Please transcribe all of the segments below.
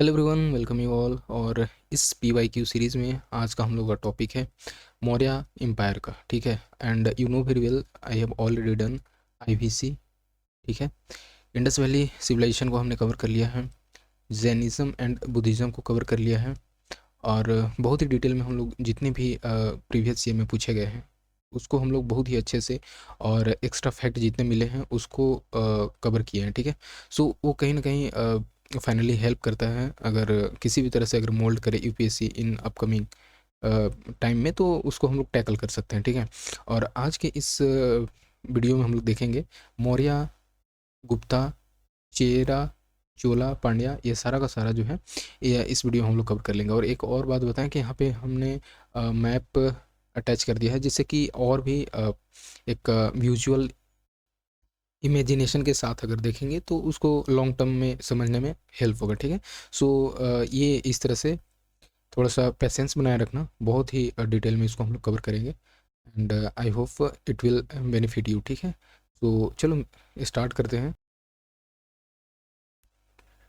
Hello everyone, welcome you all. और इस P series में आज का हम लोग का टॉपिक है मौर्य एम्पायर का। ठीक है, and you know very well I have already done IVC. ठीक है, इंडस वैली सिविलाइजेशन को हमने कवर कर लिया है, जैनिज़्म एंड बुद्धिज़्म को कवर कर लिया है, और बहुत ही डिटेल में हम लोग जितने भी प्रीवियस ईयर में पूछे गए हैं उसको हम लोग बहुत ही अच्छे से और एक्स्ट्रा फैक्ट जितने मिले हैं उसको कवर किए हैं। ठीक है, सो वो कहीं ना कहीं फाइनली हेल्प करता है अगर किसी भी तरह से अगर मोल्ड करे यूपीएससी इन अपकमिंग टाइम में, तो उसको हम लोग टैकल कर सकते हैं। ठीक है, और आज के इस वीडियो में हम लोग देखेंगे मौर्य, गुप्ता, चेरा, चोला, पांड्या, ये सारा का सारा जो है ये इस वीडियो में हम लोग कवर कर लेंगे। और एक और बात बताएं कि यहाँ पे हमने मैप अटैच कर दिया है जिससे कि और भी एक विजुअल इमेजिनेशन के साथ अगर देखेंगे तो उसको लॉन्ग टर्म में समझने में हेल्प होगा। ठीक है, सो ये इस तरह से थोड़ा सा पेशेंस बनाए रखना, बहुत ही डिटेल में इसको हम लोग कवर करेंगे, and I hope it will benefit you. ठीक है, तो चलो स्टार्ट करते हैं।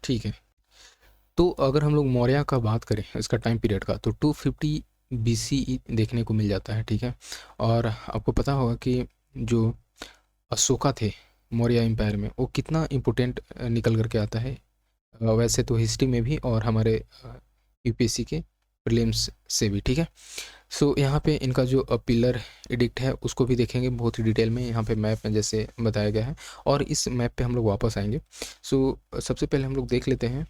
ठीक है, तो अगर हम लोग मौर्य का बात करें इसका टाइम पीरियड का, तो 250 BCE देखने को मिल जाता है। ठीक है, और आपको पता होगा कि जो अशोका थे मौर्य एम्पायर में, वो कितना इम्पोर्टेंट निकल करके आता है, वैसे तो हिस्ट्री में भी और हमारे यूपीएससी के प्रीलिम्स से भी। ठीक है, सो यहाँ पे इनका जो पिलर एडिक्ट है उसको भी देखेंगे बहुत ही डिटेल में, यहाँ पे मैप में जैसे बताया गया है, और इस मैप पे हम लोग वापस आएंगे। सो सबसे पहले हम लोग देख लेते हैं,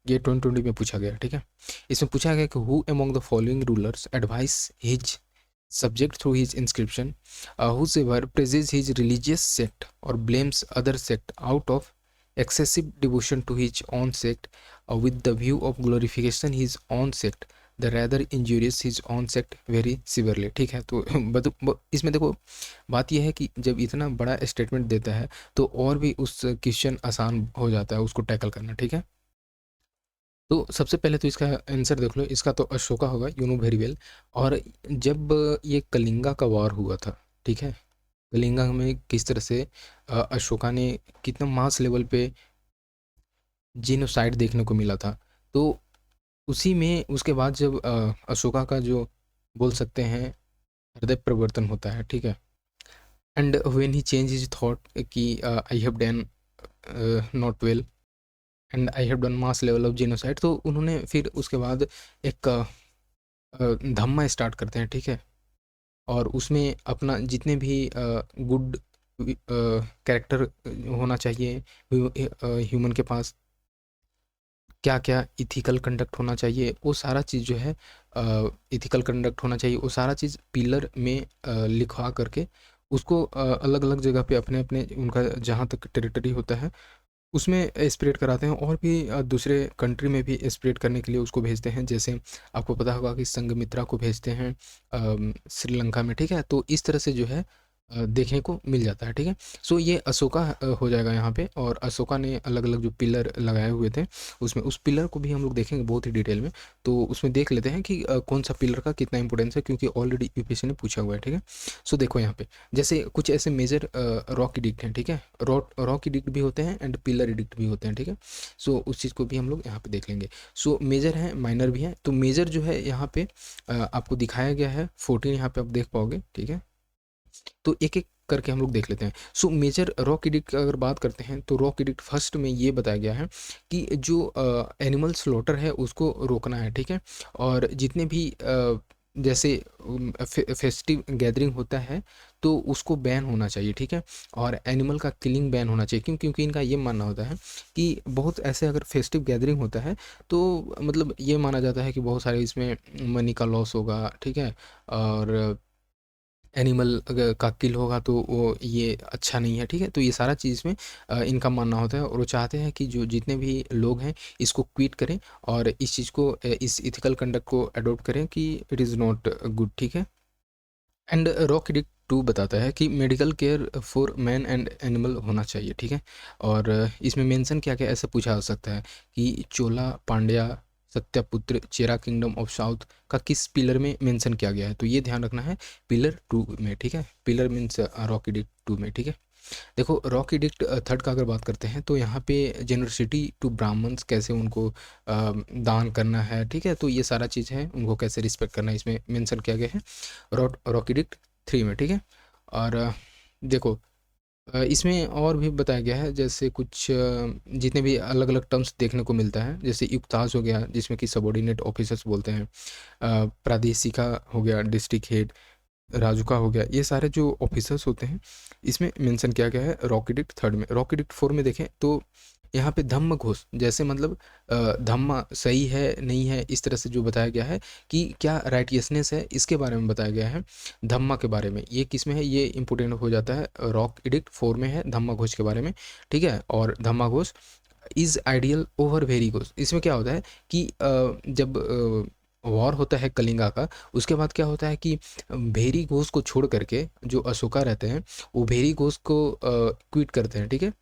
ये 2020 में पूछा गया। ठीक है, इसमें पूछा गया कि who among the following rulers advice his subject through his inscription, whosoever praises his religious sect or blames other sect out of excessive devotion to his own sect, with the view of glorification his own sect, the rather injurious his own sect very severely। ठीक है, तो इसमें देखो बात यह है कि जब इतना बड़ा स्टेटमेंट देता है तो और भी उस क्वेश्चन आसान हो जाता है उसको टैकल करना। ठीक है, तो सबसे पहले तो इसका आंसर देख लो, इसका तो अशोका होगा, यू नो वेरी वेल। और जब ये कलिंगा का वार हुआ था, ठीक है, कलिंगा में किस तरह से अशोका ने कितना मास लेवल पे जीनोसाइड देखने को मिला था, तो उसी में उसके बाद जब अशोका का जो बोल सकते हैं हृदय परिवर्तन होता है। ठीक है, and when he change his thought कि I have done not well and I have done mass level of genocide, तो उन्होंने फिर उसके बाद एक धम्मा स्टार्ट करते हैं। ठीक है, और उसमें अपना जितने भी गुड कैरेक्टर होना चाहिए ह्यूमन के पास, क्या क्या इथिकल कंडक्ट होना चाहिए, वो सारा चीज़ जो है इथिकल कंडक्ट होना चाहिए, वो सारा चीज़ पिलर में लिखवा करके उसको अलग अलग जगह पे अपने अपने उनका जहाँ तक टेरिटरी होता है उसमें स्प्रेड कराते हैं, और भी दूसरे कंट्री में भी स्प्रेड करने के लिए उसको भेजते हैं। जैसे आपको पता होगा कि संघमित्रा को भेजते हैं श्रीलंका में। ठीक है, तो इस तरह से जो है देखने को मिल जाता है। ठीक है, सो ये अशोका हो जाएगा यहाँ पे, और अशोका ने अलग अलग जो पिलर लगाए हुए थे उसमें उस पिलर को भी हम लोग देखेंगे बहुत ही डिटेल में। तो उसमें देख लेते हैं कि कौन सा पिलर का कितना इंपॉर्टेंस है, क्योंकि ऑलरेडी यूपीएससी ने पूछा हुआ है। ठीक है, सो देखो यहाँ पे जैसे कुछ ऐसे मेजर रॉक एडिक्ट हैं। ठीक है, रॉक एडिक्ट भी होते हैं एंड पिलर एडिक्ट भी होते हैं। ठीक है, सो उस चीज़ को भी हम लोग यहाँ पे देख लेंगे। सो मेजर हैं, माइनर भी हैं। तो मेजर जो है यहाँ पे आपको दिखाया गया है 14, यहाँ पे आप देख पाओगे। ठीक है, तो एक एक करके हम लोग देख लेते हैं। सो मेजर रॉक एडिक्ट का अगर बात करते हैं तो रॉक एडिक्ट फर्स्ट में ये बताया गया है कि जो एनिमल स्लॉटर है उसको रोकना है। ठीक है, और जितने भी जैसे फेस्टिव गैदरिंग होता है तो उसको बैन होना चाहिए। ठीक है, और एनिमल का किलिंग बैन होना चाहिए, क्योंकि इनका ये मानना होता है कि बहुत ऐसे अगर फेस्टिव गैदरिंग होता है तो मतलब ये माना जाता है कि बहुत सारे इसमें मनी का लॉस होगा। ठीक है, और एनिमल अगर का किल होगा तो वो ये अच्छा नहीं है। ठीक है, तो ये सारा चीज़ में इनका मानना होता है, और वो चाहते हैं कि जो जितने भी लोग हैं इसको क्विट करें और इस चीज़ को इस इथिकल कंडक्ट को अडॉप्ट करें कि इट इज़ नॉट गुड। ठीक है, एंड रॉक एडिक्ट 2 बताता है कि medical care for man and animal होना चाहिए। ठीक है, और इसमें मेंशन क्या क्या ऐसे पूछा जा सकता है कि चोला, पांड्या, सत्यपुत्र, चेरा किंगडम ऑफ साउथ का किस पिलर में मेंशन किया गया है, तो ये ध्यान रखना है पिलर 2 में। ठीक है, पिलर मीन्स रॉक एडिक्ट 2 में। ठीक है, देखो रॉक एडिक्ट थर्ड का अगर बात करते हैं तो यहाँ पे जेनरसिटी टू ब्राह्मण्स, कैसे उनको दान करना है, ठीक है, तो ये सारा चीज़ है, उनको कैसे रिस्पेक्ट करना है इसमें मेंशन किया गया है रॉक एडिक्ट 3 में, ठीक है। और देखो इसमें और भी बताया गया है, जैसे कुछ जितने भी अलग अलग टर्म्स देखने को मिलता है, जैसे युक्ताज हो गया जिसमें कि सबॉर्डिनेट ऑफिसर्स बोलते हैं, प्रादेशिका हो गया डिस्ट्रिक्ट हेड, राजुका हो गया, ये सारे जो ऑफिसर्स होते हैं इसमें मेंशन किया गया है रॉक एडिक्ट थर्ड में। रॉक एडिक्ट फोर में देखें तो यहाँ पे धम्म घोष, जैसे मतलब धम्मा सही है नहीं है इस तरह से जो बताया गया है कि क्या राइटियसनेस है, इसके बारे में बताया गया है धम्मा के बारे में। ये किस में है, ये इंपोर्टेंट हो जाता है रॉक एडिक्ट फोर में है धम्मा घोष के बारे में, ठीक है। और Dhamma Ghosh is ideal over Bheri Ghosh, इसमें क्या होता है कि जब वॉर होता है कलिंगा का, उसके बाद क्या होता है कि भेरी घोष को छोड़ करके जो अशोका रहते हैं वो भेरी घोष को क्विट करते हैं, ठीक है,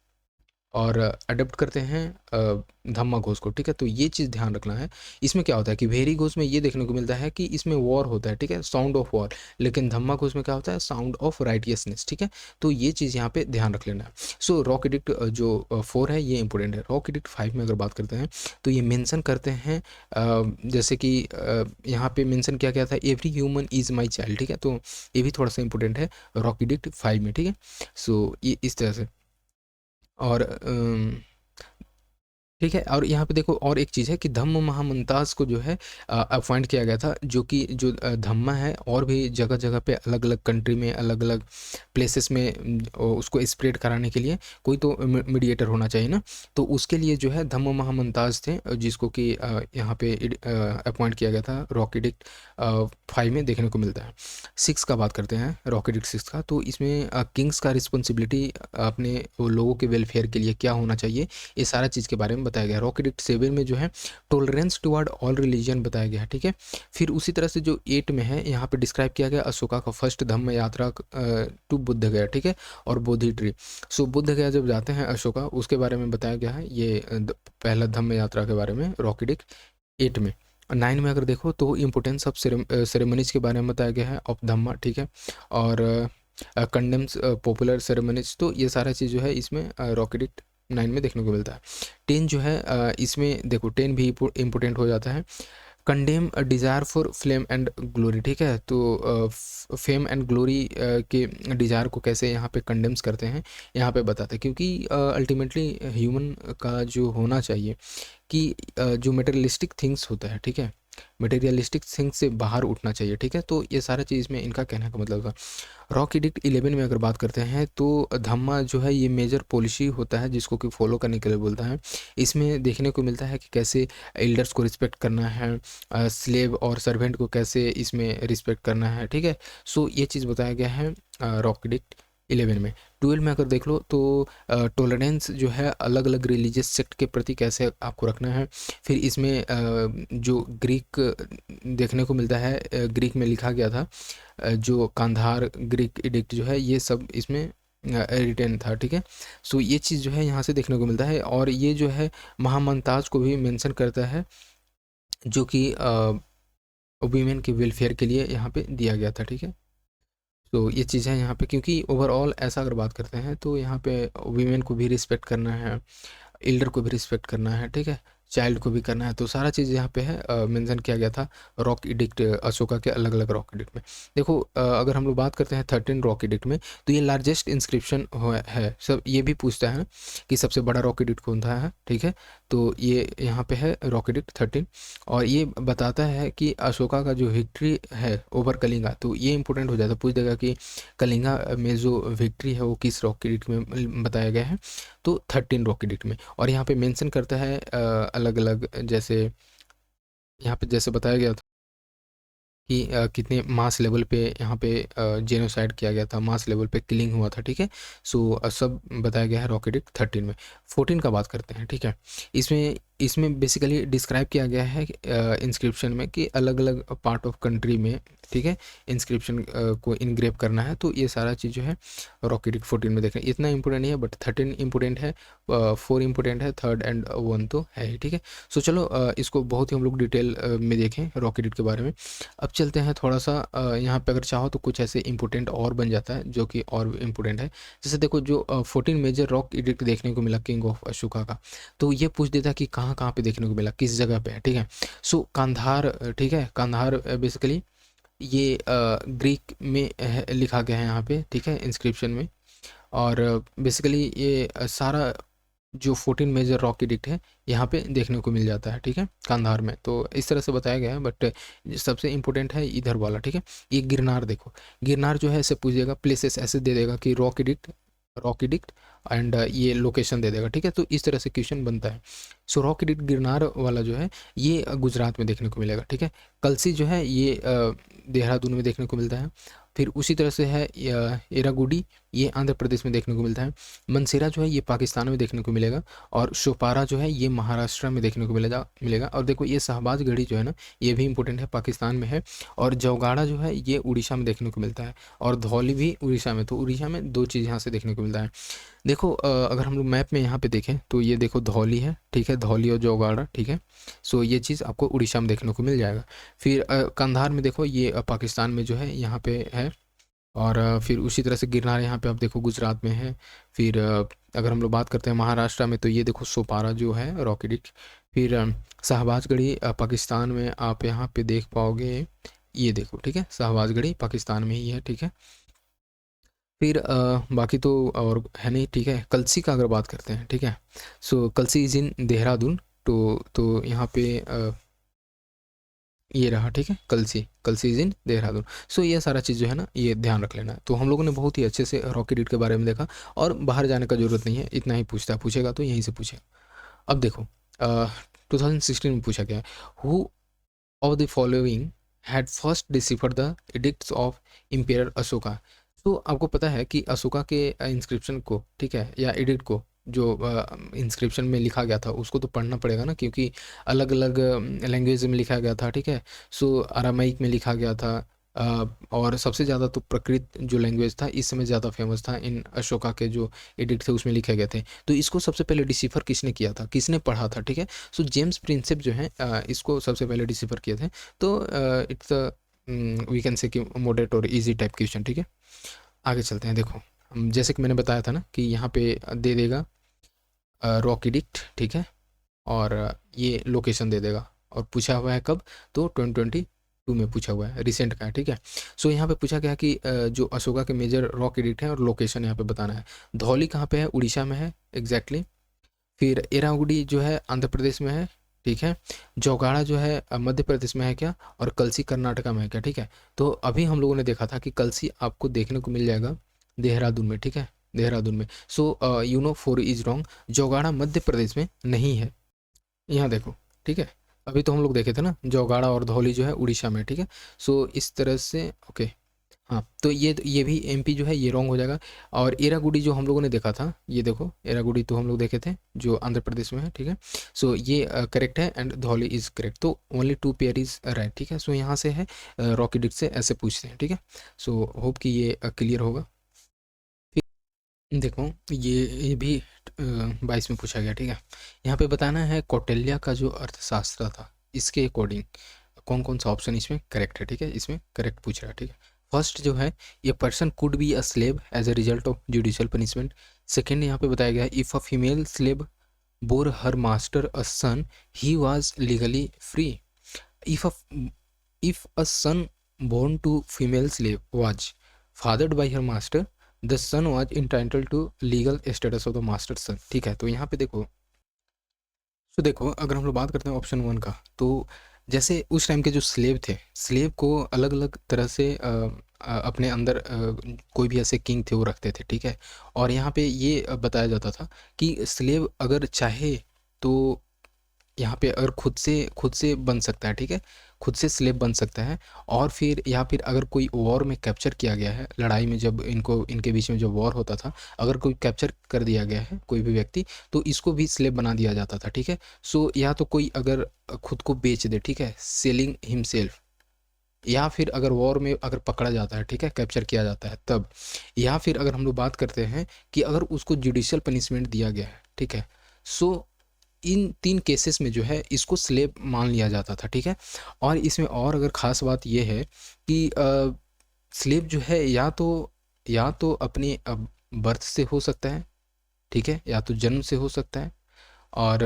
और अडॉप्ट करते हैं धम्मा घोष को, ठीक है। तो ये चीज़ ध्यान रखना है। इसमें क्या होता है कि भेरी घोष में ये देखने को मिलता है कि इसमें वॉर होता है, ठीक है, साउंड ऑफ वॉर, लेकिन धम्मा घोष में क्या होता है, साउंड ऑफ राइटियसनेस, ठीक है। तो ये चीज़ यहाँ पे ध्यान रख लेना है। सो रॉक एडिक्ट जो 4 है ये इंपॉर्टेंट है। रॉक एडिक्ट 5 में अगर बात करते हैं तो ये मेंशन करते हैं जैसे कि यहाँ पे मेंशन किया गया था every human is my child, ठीक है, तो ये भी थोड़ा सा इंपॉर्टेंट है रॉक एडिक्ट 5 में, ठीक है। सो ये इस तरह से। और ठीक है, और यहाँ पे देखो और एक चीज़ है कि धम्म महामंताज को जो है अपॉइंट किया गया था, जो कि जो धम्मा है और भी जगह जगह पे अलग अलग कंट्री में अलग अलग प्लेसेस में उसको स्प्रेड कराने के लिए कोई तो मीडिएटर होना चाहिए ना, तो उसके लिए जो है धम्म महामंताज थे, जिसको कि यहाँ पे अपॉइंट किया गया था रॉक एडिक्ट 5 में देखने को मिलता है। 6 का बात करते हैं रॉक एडिक्ट 6 का, तो इसमें किंग्स का रिस्पॉन्सिबिलिटी अपने लोगों के वेलफेयर के लिए क्या होना चाहिए, ये सारा चीज़ के बारे में बताया गया। रॉक एडिक्ट 7 में जो है टॉलरेंस टुवर्ड ऑल रिलीजन बताया गया है, ठीक है। फिर उसी तरह से जो 8 में है यहाँ पे डिस्क्राइब किया गया अशोका का फर्स्ट धम्म यात्रा टू बुद्ध गया, ठीक है, और बोधि ट्री। सो बुद्ध गया जब जाते हैं अशोका, उसके बारे में बताया गया है ये पहला धम्म यात्रा के बारे में रॉक एडिक्ट 8 में। 9 में अगर देखो तो इम्पोर्टेंस ऑफ सेरेमनीज के बारे में बताया गया है ऑफ धम्मा, ठीक है, और कंडेम्स पॉपुलर सेरेमनीज, तो ये सारा चीज़ जो है इसमें रॉक एडिक्ट 9 में देखने को मिलता है। 10 जो है इसमें देखो 10 भी इम्पोर्टेंट हो जाता है, condemn desire for flame and glory, ठीक है, तो फेम एंड ग्लोरी के डिज़ायर को कैसे यहाँ पे कंडेम्स करते हैं यहाँ पे बताते हैं, क्योंकि अल्टीमेटली ह्यूमन का जो होना चाहिए कि जो मटेरियलिस्टिक थिंग्स होता है, ठीक है, मटेरियलिस्टिक थिंग्स से बाहर उठना चाहिए, ठीक है, तो ये सारा चीज़ में इनका कहने का मतलब था। रॉक एडिक्ट 11 में अगर बात करते हैं तो धम्मा जो है ये मेजर पॉलिसी होता है जिसको कि फॉलो करने के लिए बोलता है। इसमें देखने को मिलता है कि कैसे एल्डर्स को रिस्पेक्ट करना है, स्लेव और सर्वेंट को कैसे इसमें रिस्पेक्ट करना है, ठीक है। सो ये चीज़ बताया गया है रॉक एडिक्ट 11 में। 12 में अगर देख लो तो टॉलरेंस जो है अलग अलग रिलीजियस सेक्ट के प्रति कैसे आपको रखना है। फिर इसमें जो ग्रीक देखने को मिलता है, ग्रीक में लिखा गया था, जो कांधार ग्रीक एडिक्ट जो है ये सब इसमें रिटेन था, ठीक है। सो ये चीज़ जो है यहाँ से देखने को मिलता है, और ये जो है महामंताज को भी मेंशन करता है जो कि वीमेन के वेलफेयर के लिए यहाँ पे दिया गया था, ठीक है। तो ये चीज़ है यहाँ पे, क्योंकि ओवरऑल ऐसा अगर बात करते हैं तो यहाँ पे वीमेन को भी रिस्पेक्ट करना है, एल्डर को भी रिस्पेक्ट करना है, ठीक है, चाइल्ड को भी करना है, तो सारा चीज़ यहाँ पे है मेंशन किया गया था रॉक एडिक्ट अशोका के अलग अलग रॉक एडिक्ट में। देखो अगर हम लोग बात करते हैं 13 रॉक एडिक्ट में, तो ये लार्जेस्ट इंस्क्रिप्शन है सब, ये भी पूछता है कि सबसे बड़ा रॉक एडिक्ट कौन सा है, ठीक है, तो ये यहाँ पे है रॉक एडिक्ट 13, और ये बताता है कि अशोका का जो विक्ट्री है ओवर कलिंगा, तो ये इंपॉर्टेंट हो जाता है, पूछ देगा कि कलिंगा में जो विक्ट्री है वो किस रॉक एडिक्ट में बताया गया है, तो 13 रॉक एडिक्ट में। और यहाँ पे मेंशन करता है अलग अलग, जैसे यहाँ पे जैसे बताया गया था कि कितने मास लेवल पे यहाँ पे जेनोसाइड किया गया था, मास लेवल पे किलिंग हुआ था, ठीक है। सो सब बताया गया है रॉक एडिक्ट 13 में। 14 का बात करते हैं, ठीक है। इसमें इसमें बेसिकली डिस्क्राइब किया गया है इंस्क्रिप्शन में कि अलग अलग पार्ट ऑफ कंट्री में, ठीक है, इंस्क्रिप्शन को इनग्रेव करना है। तो ये सारा चीज़ जो है रॉकी एडिक्ट 14 में देखें, इतना इंपॉर्टेंट नहीं है बट 13 इंपॉर्टेंट है, 4 इंपॉर्टेंट है, 3rd एंड 1 तो है ही, ठीक है। सो चलो इसको बहुत ही हम लोग डिटेल में देखें रॉकी एडिक्ट के बारे में। अब चलते हैं थोड़ा सा यहाँ पे, अगर चाहो तो कुछ ऐसे इंपॉर्टेंट और बन जाता है जो कि और इम्पोर्टेंट है। जैसे देखो जो 14 मेजर रॉक एडिक्ट देखने को मिला किंग ऑफ अशोका का, तो ये पूछ देता है कि कहाँ कहाँ पे देखने को मिला, किस जगह पे है, ठीक है। सो कांधार, ठीक है, कांधार बेसिकली ये ग्रीक में लिखा गया है यहाँ पे, ठीक है, इंस्क्रिप्शन में। और बेसिकली ये सारा जो 14 मेजर रॉक एडिक्ट है यहाँ पे देखने को मिल जाता है, ठीक है, कांधार में। तो इस तरह से बताया गया है बट सबसे इंपॉर्टेंट है इधर वाला, ठीक है। ये गिरनार देखो, गिरनार जो है ऐसे पूछ देगा, प्लेसेस ऐसे दे देगा कि रॉक एडिक्ट एंड ये लोकेशन दे देगा, ठीक है। तो इस तरह से क्वेश्चन बनता है। सो रॉक एडिक्ट गिरनार वाला जो है ये गुजरात में देखने को मिलेगा, ठीक है। कलसी जो है ये देहरादून में देखने को मिलता है। फिर उसी तरह से है एरागुडी, ये आंध्र प्रदेश में देखने को मिलता है। मनसेरा जो है ये पाकिस्तान में देखने को मिलेगा। और शोपारा जो है ये महाराष्ट्र में देखने को मिलेगा। और देखो ये शहबाज गढ़ी जो है ना, ये भी इंपॉर्टेंट है, पाकिस्तान में है। और जौगाड़ा जो है ये उड़ीसा में देखने को मिलता है। और धौली भी उड़ीसा में। तो उड़ीसा में 2 चीज़ यहाँ से देखने को मिलता है। देखो अगर हम लोग मैप में यहाँ पे देखें तो ये देखो धौली है, ठीक है, धौली और जौगाड़ा, ठीक है। सो ये चीज़ आपको उड़ीसा में देखने को मिल जाएगा। फिर कंधार में देखो ये पाकिस्तान में जो है यहाँ पे है। और फिर उसी तरह से गिरनार यहाँ पे आप देखो गुजरात में है। फिर अगर हम लोग बात करते हैं महाराष्ट्र में तो ये देखो सोपारा जो है रॉक एडिक्ट। फिर शहबाजगढ़ी पाकिस्तान में आप यहाँ पे देख पाओगे, ये देखो, ठीक है, शहबाजगढ़ी पाकिस्तान में ही है, ठीक है। फिर बाकी तो और है नहीं, ठीक है। कलसी का अगर बात करते हैं, ठीक है, सो कलसी इज़ इन देहरादून। तो यहाँ पे ये रहा, ठीक है, कलसी इज़ इन देहरादून। सो ये सारा चीज़ जो है ना ये ध्यान रख लेना है। तो हम लोगों ने बहुत ही अच्छे से रॉकी एडिक्ट के बारे में देखा और बाहर जाने का ज़रूरत नहीं है, इतना ही पूछेगा तो यहीं से पूछेगा। अब देखो 2016 में पूछा गया, who of the following had first deciphered the addicts of emperor Ashoka. तो आपको पता है कि अशोका के इंस्क्रिप्शन को, ठीक है, या एडिक्ट को जो इंस्क्रिप्शन में लिखा गया था उसको तो पढ़ना पड़ेगा ना, क्योंकि अलग अलग लैंग्वेज में लिखा गया था, ठीक है। सो अरामाइक में लिखा गया था। और सबसे ज़्यादा तो प्रकृत जो लैंग्वेज था इस समय ज़्यादा फेमस था, इन अशोका के जो एडिक्ट थे उसमें लिखे गए थे। तो इसको सबसे पहले डिसिफर किसने किया था, किसने पढ़ा था, ठीक है। सो जेम्स प्रिंसेप जो है इसको सबसे पहले डिसिफर किए थे। तो इट्स वी कैन से कि मॉडरेट और इजी टाइप क्वेश्चन, ठीक है। आगे चलते हैं। देखो जैसे कि मैंने बताया था ना कि यहाँ पे दे देगा रॉक एडिक्ट, ठीक है, और ये लोकेशन दे देगा। और पूछा हुआ है कब, तो 2022 में पूछा हुआ है, रिसेंट का है, ठीक है। सो यहाँ पे पूछा गया कि जो अशोका के मेजर रॉक एडिक्ट है और लोकेशन यहाँ पे बताना है। धौली कहाँ पे है, उड़ीसा में है, एग्जैक्टली। फिर एरागुडी जो है आंध्र प्रदेश में है, ठीक है। जौगाड़ा जो है मध्य प्रदेश में है क्या, और कलसी कर्नाटका में है क्या, ठीक है। तो अभी हम लोगों ने देखा था कि कलसी आपको देखने को मिल जाएगा देहरादून में, ठीक है, देहरादून में। So you know 4 is wrong, Jaugada Madhya Pradesh में नहीं है, यहाँ देखो, ठीक है। अभी तो हम लोग देखे थे ना जौगाड़ा और धौली जो है उड़ीसा में, ठीक है। सो इस तरह से ओके, हाँ, तो ये भी एमपी जो है ये रॉन्ग हो जाएगा। और एरागुडी जो हम लोगों ने देखा था, ये देखो एरागुडी तो हम लोग देखे थे जो आंध्र प्रदेश में है, ठीक है। सो ये करेक्ट है एंड धौली इज करेक्ट। तो ओनली 2 पेयर इज राइट, ठीक है। सो यहाँ से है रॉकी एडिक्ट से ऐसे पूछते हैं, ठीक है। सो होप कि ये क्लियर होगा। फिर देखो ये भी 22 में पूछा गया, ठीक है। यहाँ पे बताना है कौटिल्य का जो अर्थशास्त्र था इसके अकॉर्डिंग कौन कौन सा ऑप्शन इसमें करेक्ट है, ठीक है। इसमें करेक्ट पूछ रहा है, ठीक है। फर्स्ट जो है, ये person could be a slave as a result of judicial punishment. Second यहाँ पे बताया गया है, if a female slave bore her master a son he was legally free. If a son born to female slave was fathered by her master, the son was entitled to legal status of the master son, ठीक है। तो यहाँ पे देखो, तो देखो अगर हम लोग बात करते हैं ऑप्शन 1 का, तो जैसे उस टाइम के जो स्लेव थे, स्लेव को अलग अलग तरह से अपने अंदर कोई भी ऐसे किंग थे वो रखते थे, ठीक है। और यहाँ पे ये बताया जाता था कि स्लेव अगर चाहे तो यहाँ पे अगर खुद से बन सकता है, ठीक है, खुद से स्लेव बन सकता है। और फिर या फिर अगर कोई वॉर में कैप्चर किया गया है, लड़ाई में जब इनके बीच में जब वॉर होता था, अगर कोई कैप्चर कर दिया गया है कोई भी व्यक्ति, तो इसको भी स्लेव बना दिया जाता था, ठीक है। सो या तो कोई अगर खुद को बेच दे, ठीक है, सेलिंग हिमसेल्फ, या फिर अगर वॉर में अगर पकड़ा जाता है, ठीक है, कैप्चर किया जाता है तब, या फिर अगर हम लोग बात करते हैं कि अगर उसको जुडिशियल पनिशमेंट दिया गया है, ठीक है, सो इन 3 केसेस में जो है इसको स्लेव मान लिया जाता था, ठीक है। और इसमें और अगर ख़ास बात ये है कि स्लेव जो है या तो अपने बर्थ से हो सकता है, ठीक है, या तो जन्म से हो सकता है, और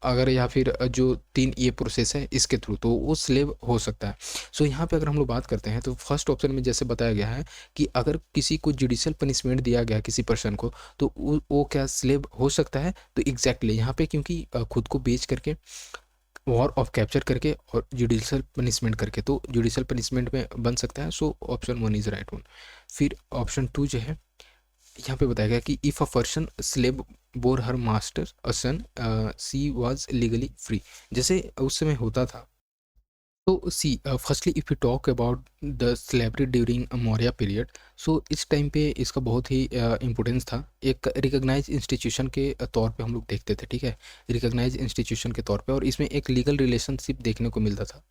अगर या फिर जो 3 ये प्रोसेस है इसके थ्रू तो वो स्लेव हो सकता है। सो यहाँ पे अगर हम लोग बात करते हैं तो फर्स्ट ऑप्शन में जैसे बताया गया है कि अगर किसी को जुडिशियल पनिशमेंट दिया गया किसी पर्सन को, तो वो क्या स्लेव हो सकता है? तो एग्जैक्टली यहाँ पे क्योंकि खुद को बेच करके, वॉर ऑफ कैप्चर करके और जुडिशियल पनिशमेंट करके, तो जुडिशियल पनिशमेंट में बन सकता है। So option 1 is right one. फिर ऑप्शन 2 जो है यहाँ पे बताया गया कि if a person slave bore her master a son, she was legally free. जैसे उस समय होता था, तो see firstly if you talk about the slavery during Maurya period, so इस टाइम पे इसका बहुत ही इम्पोर्टेंस था। एक रिकॉग्नाइज इंस्टीट्यूशन के तौर पे हम लोग देखते थे, ठीक है, रिकॉग्नाइज इंस्टीट्यूशन के तौर पे, और इसमें एक लीगल रिलेशनशिप देखने को मिलता था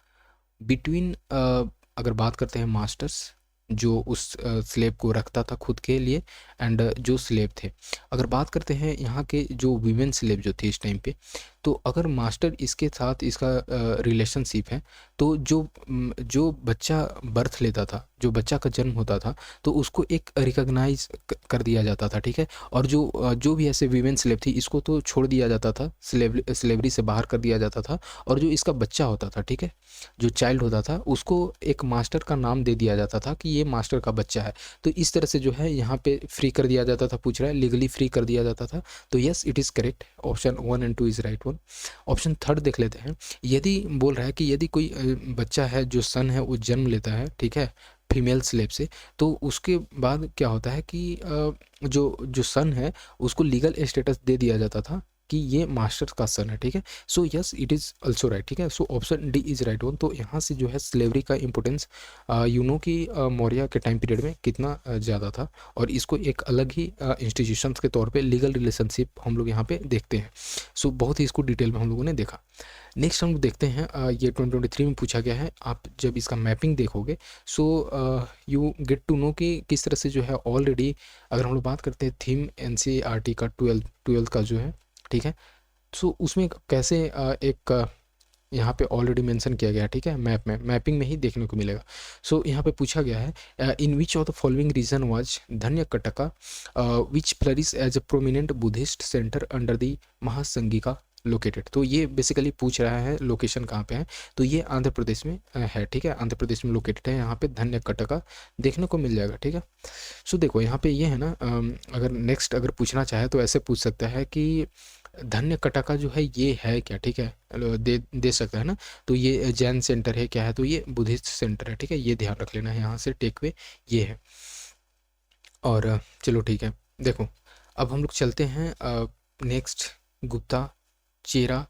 बिटवीन, अगर बात करते हैं मास्टर्स जो उस स्लेव को रखता था खुद के लिए, एंड जो स्लेव थे। अगर बात करते हैं यहाँ के जो वीमेन स्लेव जो थे इस टाइम पे, तो अगर मास्टर इसके साथ इसका रिलेशनशिप है, तो जो बच्चा बर्थ लेता था, जो बच्चा का जन्म होता था, तो उसको एक रिकॉग्नाइज कर दिया जाता था, ठीक है। और जो भी ऐसे वीमेन स्लेव थी इसको तो छोड़ दिया जाता था, स्लेवरी से बाहर कर दिया जाता था, और जो इसका बच्चा होता था, ठीक है, जो चाइल्ड होता था, उसको एक मास्टर का नाम दे दिया जाता था कि ये मास्टर का बच्चा है। तो इस तरह से जो है यहाँ पे फ्री कर दिया जाता था, पूछ रहा है लीगली फ्री कर दिया जाता था। तो yes, it is correct, option 1 and 2 is right one. Option third देख लेते हैं। यदि बोल रहा है कि यदि कोई बच्चा है जो सन है वो जन्म लेता है, ठीक है, फीमेल स्लेव से, तो उसके बाद क्या होता है कि जो जो सन है उसको लीगल स्टेटस दे दिया जाता था कि ये मास्टर का सन है, ठीक है। So yes, it is also right, ठीक है। So option D is right one. तो यहाँ से जो है स्लेवरी का इंपॉर्टेंस यूनो की मौर्य के टाइम पीरियड में कितना ज़्यादा था, और इसको एक अलग ही इंस्टीट्यूशंस के तौर पे लीगल रिलेशनशिप हम लोग यहाँ पे देखते हैं। सो बहुत ही इसको डिटेल में हम लोगों ने देखा। नेक्स्ट हम लोग देखते हैं, ये 2023 में पूछा गया है। आप जब इसका मैपिंग देखोगे, so you get to know कि किस तरह से जो है ऑलरेडी, अगर हम लोग बात करते हैं थीम एनसीईआरटी का 12th का जो है, ठीक है, सो उसमें कैसे एक यहाँ पे ऑलरेडी मेंशन किया गया है, ठीक है, मैपिंग में ही देखने को मिलेगा। सो यहाँ पे पूछा गया है, in which of the following region was Dhanyakataka which flourish as a prominent Buddhist centre under the Mahasanghika located. तो ये बेसिकली पूछ रहा है लोकेशन कहाँ पे है, तो ये आंध्र प्रदेश में है, ठीक है, आंध्र प्रदेश में लोकेटेड है। यहाँ पे धन्यकटका देखने को मिल जाएगा, ठीक है। सो देखो यहाँ पे ये है ना, अगर नेक्स्ट अगर पूछना चाहे तो ऐसे पूछ सकता है कि धन्य कटका जो है ये है क्या, ठीक है, दे सकता है ना। तो ये जैन सेंटर है क्या है, तो ये बुद्धिस्ट सेंटर है, ठीक है, ये ध्यान रख लेना है, यहाँ से टेकवे ये है। और चलो ठीक है, देखो अब हम लोग चलते हैं नेक्स्ट गुप्ता, चेरा,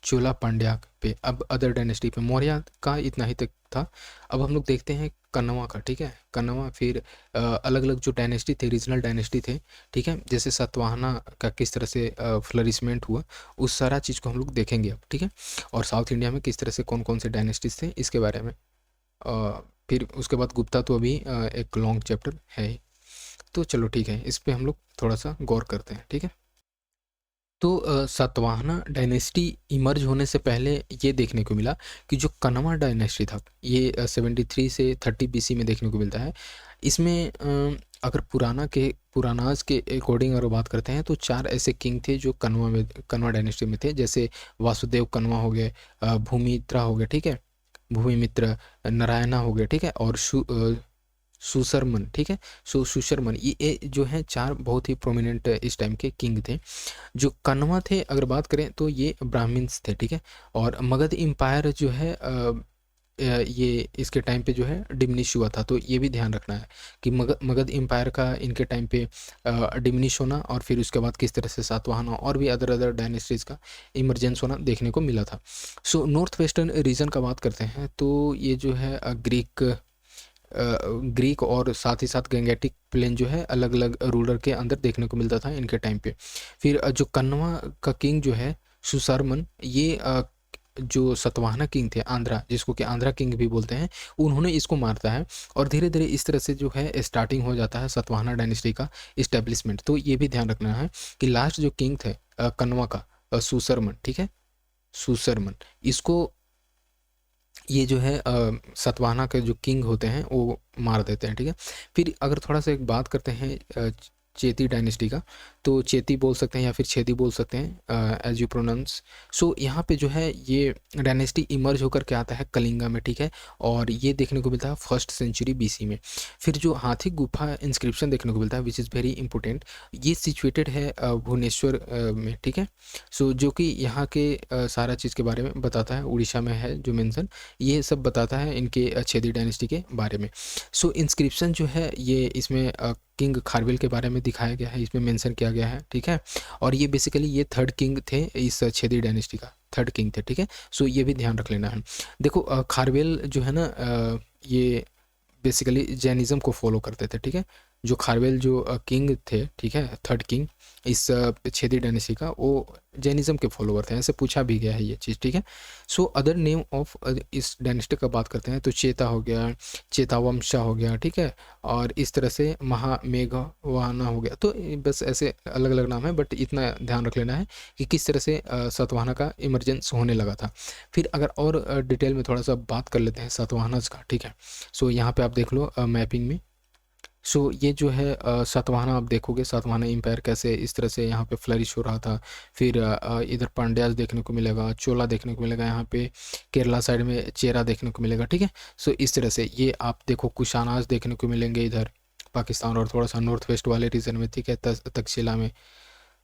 चोला, पांड्या पे, अब अदर डायनेस्टी पे। मौर्य का इतना ही तक था। अब हम लोग देखते हैं कन्नवा का, ठीक है, कन्नवा, फिर अलग अलग जो डायनेस्टी थे, रीजनल डायनेस्टी थे, ठीक है, जैसे सातवाहना का किस तरह से फ्लरिशमेंट हुआ, उस सारा चीज़ को हम लोग देखेंगे अब, ठीक है। और साउथ इंडिया में किस तरह से कौन कौन से डायनेस्टीज थे इसके बारे में। फिर उसके बाद गुप्ता तो अभी एक लॉन्ग चैप्टर है ही। तो चलो ठीक है, इस पर हम लोग थोड़ा सा गौर करते हैं, ठीक है। तो सातवाहना डायनेस्टी इमर्ज होने से पहले ये देखने को मिला कि जो कन्नवा डायनेस्टी था, ये 73 से 30 BC में देखने को मिलता है। इसमें अगर पुरानाज के अकॉर्डिंग अगर बात करते हैं तो 4 ऐसे किंग थे जो कन्वा डायनेस्टी में थे, जैसे वासुदेव कन्वा हो गए, भूमित्रा हो गए, ठीक है, भूमिमित्र, नारायणा हो गए, ठीक है, और सुशर्मन, ठीक है। सुशर्मन, ये जो है 4 बहुत ही प्रोमिनेंट इस टाइम के किंग थे। जो कन्वा थे अगर बात करें तो ये ब्राह्मण्स थे, ठीक है। और मगध एम्पायर जो है ये इसके टाइम पे जो है डिमिनिश हुआ था। तो ये भी ध्यान रखना है कि मगध एम्पायर का इनके टाइम पे डिमिनिश होना, और फिर उसके बाद किस तरह से सातवाहन और भी अदर अदर डायनेस्टीज़ का इमरजेंस होना देखने को मिला था। सो नॉर्थ वेस्टर्न रीजन का बात करते हैं तो ये जो है ग्रीक और साथ ही साथ गंगेटिक प्लेन जो है अलग अलग रूलर के अंदर देखने को मिलता था इनके टाइम पे। फिर जो कन्वा का किंग जो है सुसरमन, ये जो सतवाहना किंग थे आंध्रा, जिसको कि आंध्रा किंग भी बोलते हैं, उन्होंने इसको मारता है और धीरे धीरे इस तरह से जो है स्टार्टिंग हो जाता है सतवाहना डायनेस्टी का इस्टेब्लिशमेंट। तो ये भी ध्यान रखना है कि लास्ट जो किंग थे कन्वा का सुसरमन, ठीक है, सुसरमन, इसको ये जो है सतवाहना के जो किंग होते हैं वो मार देते हैं, ठीक है। फिर अगर थोड़ा सा एक बात करते हैं चेती डायनेस्टी का, तो चेती बोल सकते हैं या फिर छेदी बोल सकते हैं एज यू प्रोनाउंस। सो यहाँ पे जो है ये डायनेस्टी इमर्ज होकर के आता है कलिंगा में, ठीक है, और ये देखने को मिलता है 1st सेंचुरी BC में। फिर जो हाथी गुफा इंस्क्रिप्शन देखने को मिलता है विच इज़ वेरी इंपॉर्टेंट, ये सिचुएटेड है भुवनेश्वर में, ठीक है। सो जो कि यहाँ के सारा चीज़ के बारे में बताता है, उड़ीसा में है जो मेंशन, ये सब बताता है इनके छेदी डायनेस्टी के बारे में। सो इंस्क्रिप्शन जो है ये इसमें किंग खारवेल के बारे में दिखाया गया है, इसमें मेंशन किया गया है, ठीक है। और ये बेसिकली ये 3rd किंग थे इस छेदी डायनेस्टी का, 3rd किंग थे, ठीक है। सो ये भी ध्यान रख लेना है। देखो खारवेल जो है ना ये बेसिकली जैनिज़्म को फॉलो करते थे, ठीक है। जो खारवेल जो किंग थे, ठीक है, 3rd किंग इस छेदी डायनेस्टी का, वो जैनिज़्म के फॉलोवर थे, ऐसे पूछा भी गया है ये चीज़, ठीक है। सो अदर नेम ऑफ इस डायनेस्टी का बात करते हैं तो चेता हो गया, चेतावंशा हो गया, ठीक है, और इस तरह से महामेघवाना हो गया। तो बस ऐसे अलग अलग नाम है, बट इतना ध्यान रख लेना है कि किस तरह से सातवाहना का इमरजेंस होने लगा था। फिर अगर और डिटेल में थोड़ा सा बात कर लेते हैं सातवाहनाज का, ठीक है। सो यहाँ पे आप देख लो मैपिंग में। सो ये जो है सातवाहना, आप देखोगे सातवाहना एम्पायर कैसे इस तरह से यहाँ पे फ्लरिश हो रहा था। फिर इधर पांड्याज देखने को मिलेगा, चोला देखने को मिलेगा, यहाँ पे केरला साइड में चेरा देखने को मिलेगा, ठीक है। सो इस तरह से ये आप देखो कुशानाज देखने को मिलेंगे इधर पाकिस्तान और थोड़ा सा नॉर्थ वेस्ट वाले रीजन में, ठीक है, तक्षशिला में।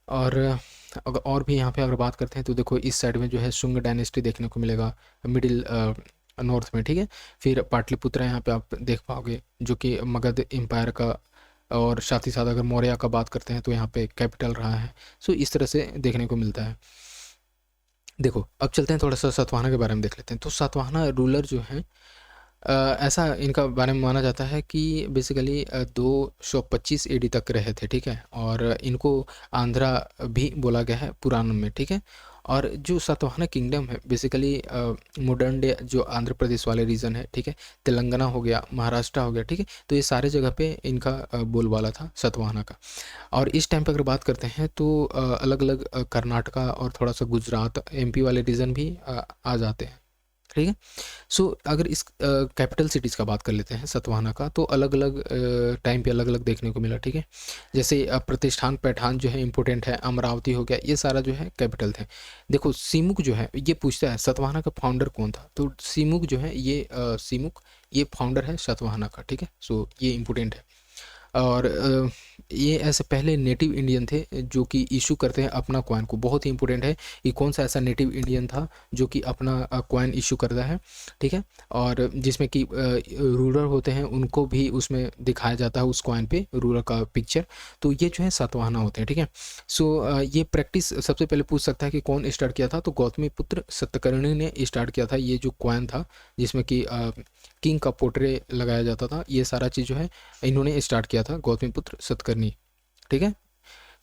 और अगर और भी यहाँ पे अगर बात करते हैं तो देखो इस साइड में जो है शुंग डायनेस्टी देखने को मिलेगा मिडिल नॉर्थ में, ठीक है। फिर पाटलिपुत्र यहाँ पे आप देख पाओगे जो कि मगध एम्पायर का, और साथ ही साथ अगर मौर्य का बात करते हैं तो यहाँ पे कैपिटल रहा है। सो इस तरह से देखने को मिलता है। देखो अब चलते हैं थोड़ा सा सातवाहना के बारे में देख लेते हैं। तो सातवाहना रूलर जो है ऐसा इनका बारे में माना जाता है कि बेसिकली 225 AD तक रहे थे, ठीक है, और इनको आंध्रा भी बोला गया है पुराण में, ठीक है। और जो सातवाहना किंगडम है बेसिकली मॉडर्न डे जो आंध्र प्रदेश वाले रीजन है, ठीक है, तेलंगाना हो गया, महाराष्ट्र हो गया, ठीक है, तो ये सारे जगह पे इनका बोलबाला था सातवाहना का। और इस टाइम पे अगर बात करते हैं तो अलग अलग कर्नाटका और थोड़ा सा गुजरात MP वाले रीजन भी आ जाते हैं, ठीक है। सो अगर इस कैपिटल सिटीज़ का बात कर लेते हैं सतवाहना का, तो अलग अलग टाइम पे अलग अलग देखने को मिला, ठीक है। जैसे प्रतिष्ठान पैठान जो है इंपॉर्टेंट है, अमरावती हो गया, ये सारा जो है कैपिटल थे। देखो सीमुक जो है ये पूछता है सतवाहना का फाउंडर कौन था, तो सीमुक जो है ये सीमुक ये फाउंडर है सतवाहना का, ठीक है। सो ये इंपॉर्टेंट है। और ये ऐसे पहले नेटिव इंडियन थे जो कि इशू करते हैं अपना कॉइन को, बहुत ही इंपॉर्टेंट है कि कौन सा ऐसा नेटिव इंडियन था जो कि अपना कॉइन इशू करता है, ठीक है, और जिसमें कि रूलर होते हैं उनको भी उसमें दिखाया जाता है उस कॉइन पे रूलर का पिक्चर। तो ये जो है सातवाहना होते हैं, ठीक है। सो ये प्रैक्टिस सबसे पहले पूछ सकता है कि कौन स्टार्ट किया था, तो गौतमी पुत्र सत्यकर्णी ने स्टार्ट किया था ये जो कॉइन था जिसमें कि किंग का पोर्ट्रे लगाया जाता था, ये सारा चीज़ जो है इन्होंने स्टार्ट किया था गौतमीपुत्र सतकर्णी, ठीक है।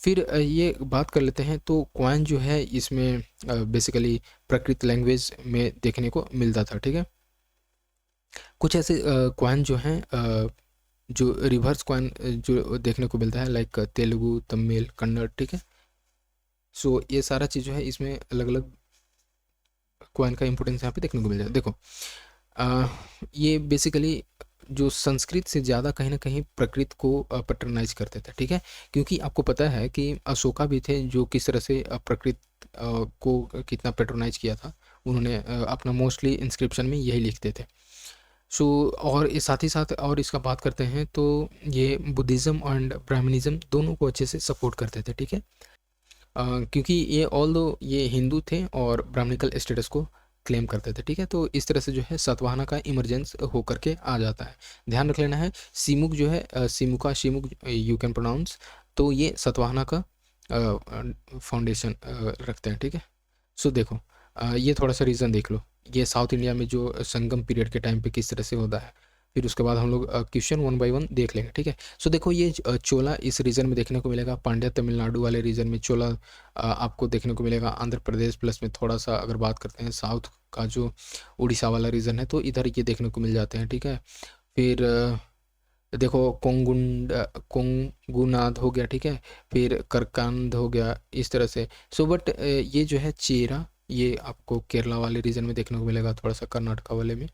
फिर ये बात कर लेते हैं तो क्वाइन जो है इसमें बेसिकली प्राकृत लैंग्वेज में देखने को मिलता था, ठीक है। कुछ ऐसे क्वाइन जो हैं जो रिवर्स क्वाइन जो देखने को मिलता है लाइक तेलुगु, तमिल, कन्नड़, ठीक है। सो ये सारा चीज़ जो है इसमें अलग अलग क्वाइन का इंपॉर्टेंस यहाँ पे देखने को मिल जाता है। देखो ये बेसिकली जो संस्कृत से ज़्यादा कहीं ना कहीं प्रकृत को पैटर्नाइज करते थे, ठीक है, क्योंकि आपको पता है कि अशोका भी थे जो किस तरह से प्रकृत को कितना पैटर्नाइज किया था। उन्होंने अपना मोस्टली इंस्क्रिप्शन में यही लिखते थे। सो और इस साथ ही साथ और इसका बात करते हैं तो ये बुद्धिज़्म एंड ब्राह्मणिज़्म दोनों को अच्छे से सपोर्ट करते थे, ठीक है। क्योंकि ये ऑल दो ये हिंदू थे और ब्राह्मणिकल स्टेटस को क्लेम करते थे, ठीक है। तो इस तरह से जो है सातवाहना का इमरजेंस होकर के आ जाता है, ध्यान रख लेना है। सिमुक जो है Simuka Shimuk you can pronounce, तो ये सातवाहना का फाउंडेशन रखते हैं, ठीक है। सो देखो ये थोड़ा सा रीज़न देख लो, ये साउथ इंडिया में जो संगम पीरियड के टाइम पे किस तरह से होता है। फिर उसके बाद हम लोग क्वेश्चन वन बाय वन देख लेंगे, ठीक है। सो देखो ये चोला इस रीजन में देखने को मिलेगा, पांड्या तमिलनाडु वाले रीजन में चोला आपको देखने को मिलेगा, आंध्र प्रदेश प्लस में थोड़ा सा अगर बात करते हैं साउथ का जो उड़ीसा वाला रीजन है तो इधर ये देखने को मिल जाते हैं, ठीक है। फिर देखो कोंगुनाद हो गया, ठीक है। फिर करकांद हो गया, इस तरह से। सो बट ये जो है चेरा, ये आपको केरला वाले रीजन में देखने को मिलेगा, थोड़ा सा कर्नाटका वाले में।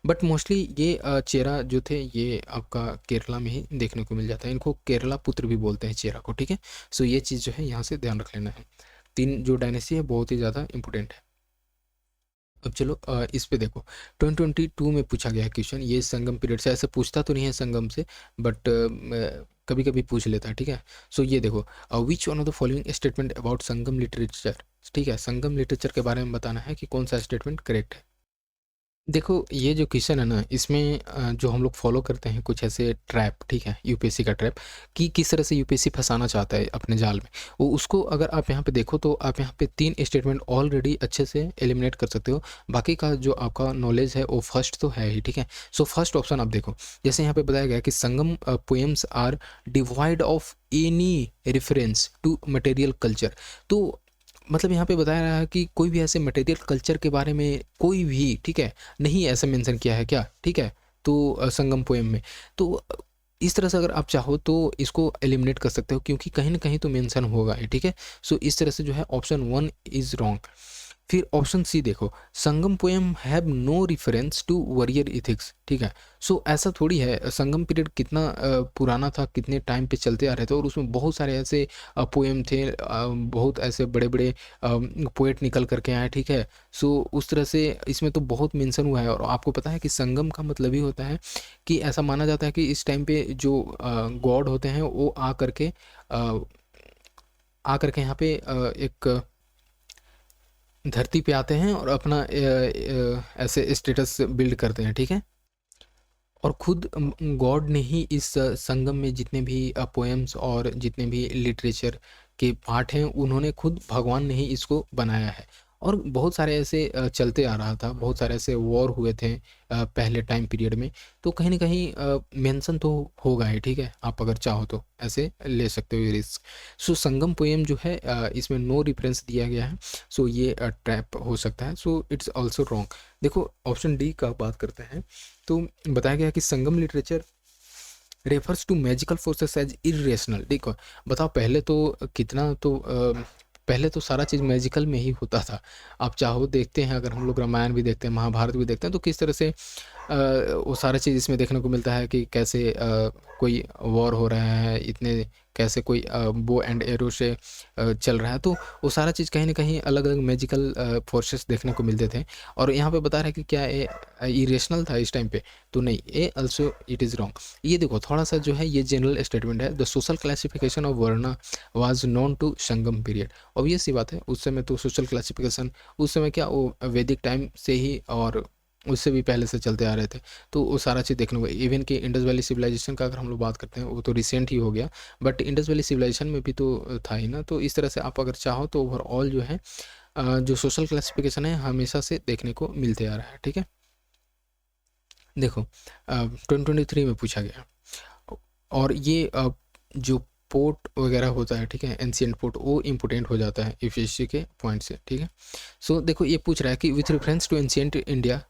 बट मोस्टली ये चेरा जो थे ये आपका केरला में ही देखने को मिल जाता है, इनको केरला पुत्र भी बोलते हैं चेरा को, ठीक है। सो ये चीज़ जो है यहाँ से ध्यान रख लेना है, तीन जो डायनेस्टी है बहुत ही ज़्यादा इंपॉर्टेंट है। अब चलो इस पे देखो 2022 में पूछा गया है क्वेश्चन, ये संगम पीरियड से, ऐसे पूछता तो नहीं है संगम से बट कभी कभी पूछ लेता है, ठीक है। सो ये देखो विच one of the following statement about Sangam literature, ठीक है, संगम लिटरेचर के बारे में बताना है कि कौन सा स्टेटमेंट करेक्ट है। देखो ये जो क्वेश्चन है ना, इसमें जो हम लोग फॉलो करते हैं कुछ ऐसे ट्रैप, ठीक है, यूपीएससी का ट्रैप, कि किस तरह से यूपीएससी फंसाना चाहता है अपने जाल में, वो उसको अगर आप यहाँ पे देखो तो आप यहाँ पे 3 स्टेटमेंट ऑलरेडी अच्छे से एलिमिनेट कर सकते हो। बाकी का जो आपका नॉलेज है वो फर्स्ट तो है ही, ठीक है। सो फर्स्ट ऑप्शन आप देखो, जैसे यहाँ पे बताया गया कि Sangam poems are devoid of any reference to material culture, तो मतलब यहाँ पे बताया रहा है कि कोई भी ऐसे मटेरियल कल्चर के बारे में कोई भी, ठीक है, नहीं ऐसा मेंशन किया है क्या, ठीक है। तो संगम पोएम में तो इस तरह से अगर आप चाहो तो इसको एलिमिनेट कर सकते हो, क्योंकि कहीं ना कहीं तो मेंशन होगा ही, ठीक है। सो इस तरह से जो है ऑप्शन 1 इज रॉन्ग। फिर ऑप्शन सी देखो, Sangam poem have no reference to warrior ethics, ठीक है। सो ऐसा थोड़ी है, संगम पीरियड कितना पुराना था, कितने टाइम पे चलते आ रहे थे, और उसमें बहुत सारे ऐसे पोएम थे, बहुत ऐसे बड़े बड़े पोएट निकल करके आए, ठीक है। सो उस तरह से इसमें तो बहुत मेंशन हुआ है, और आपको पता है कि संगम का मतलब ही होता है कि ऐसा माना जाता है कि इस टाइम पे जो गॉड होते हैं वो आ करके यहाँ पे एक धरती पे आते हैं और अपना ऐसे स्टेटस बिल्ड करते हैं, ठीक है। और खुद गॉड ने ही इस संगम में जितने भी पोएम्स और जितने भी लिटरेचर के पार्ट हैं, उन्होंने खुद भगवान ने ही इसको बनाया है। और बहुत सारे ऐसे चलते आ रहा था, बहुत सारे ऐसे वॉर हुए थे पहले टाइम पीरियड में, तो कहीं ना कहीं मेंशन तो होगा ही, ठीक है। आप अगर चाहो तो ऐसे ले सकते हो ये रिस्क। सो संगम पोएम जो है इसमें नो रेफरेंस दिया गया है, सो ये ट्रैप हो सकता है, सो इट्स ऑल्सो रॉन्ग। देखो ऑप्शन डी का बात करते हैं, तो बताया गया कि Sangam literature refers to magical forces as irrational. देखो बताओ, पहले तो कितना तो पहले तो सारा चीज़ मैजिकल में ही होता था। आप चाहो देखते हैं, अगर हम लोग रामायण भी देखते हैं, महाभारत भी देखते हैं, तो किस तरह से वो सारा चीज़ इसमें देखने को मिलता है कि कैसे कोई वॉर हो रहा है, इतने कैसे कोई बो एंड एरो से चल रहा है, तो वो सारा चीज़ कहीं ना कहीं अलग अलग मैजिकल फोर्सेस देखने को मिलते थे। और यहाँ पे बता रहा है कि क्या ये इरेशनल था इस टाइम पे, तो नहीं, ये ऑल्सो इट इज़ रॉन्ग। ये देखो थोड़ा सा जो है ये जनरल स्टेटमेंट है, the social classification of varna was known to Sangam period. Obvious सी बात है, उस समय तो सोशल क्लासिफिकेशन उस समय क्या वो वैदिक टाइम से ही और उससे भी पहले से चलते आ रहे थे, तो वो सारा चीज़ देखने को। इवन कि इंडस वैली सिविलाइजेशन का अगर हम लोग बात करते हैं वो तो रिसेंट ही हो गया, बट इंडस वैली सिविलाइजेशन में भी तो था ही ना। तो इस तरह से आप अगर चाहो तो ओवरऑल जो है जो सोशल क्लासिफिकेशन है हमेशा से देखने को मिलते आ रहा है, ठीक है। देखो 2023 में पूछा गया, और ये जो पोर्ट वगैरह होता है, ठीक है, एंशियंट पोर्ट, वो इम्पोर्टेंट हो जाता है यूपीएससी के पॉइंट से, ठीक है। सो देखो ये पूछ रहा है कि with reference to ancient India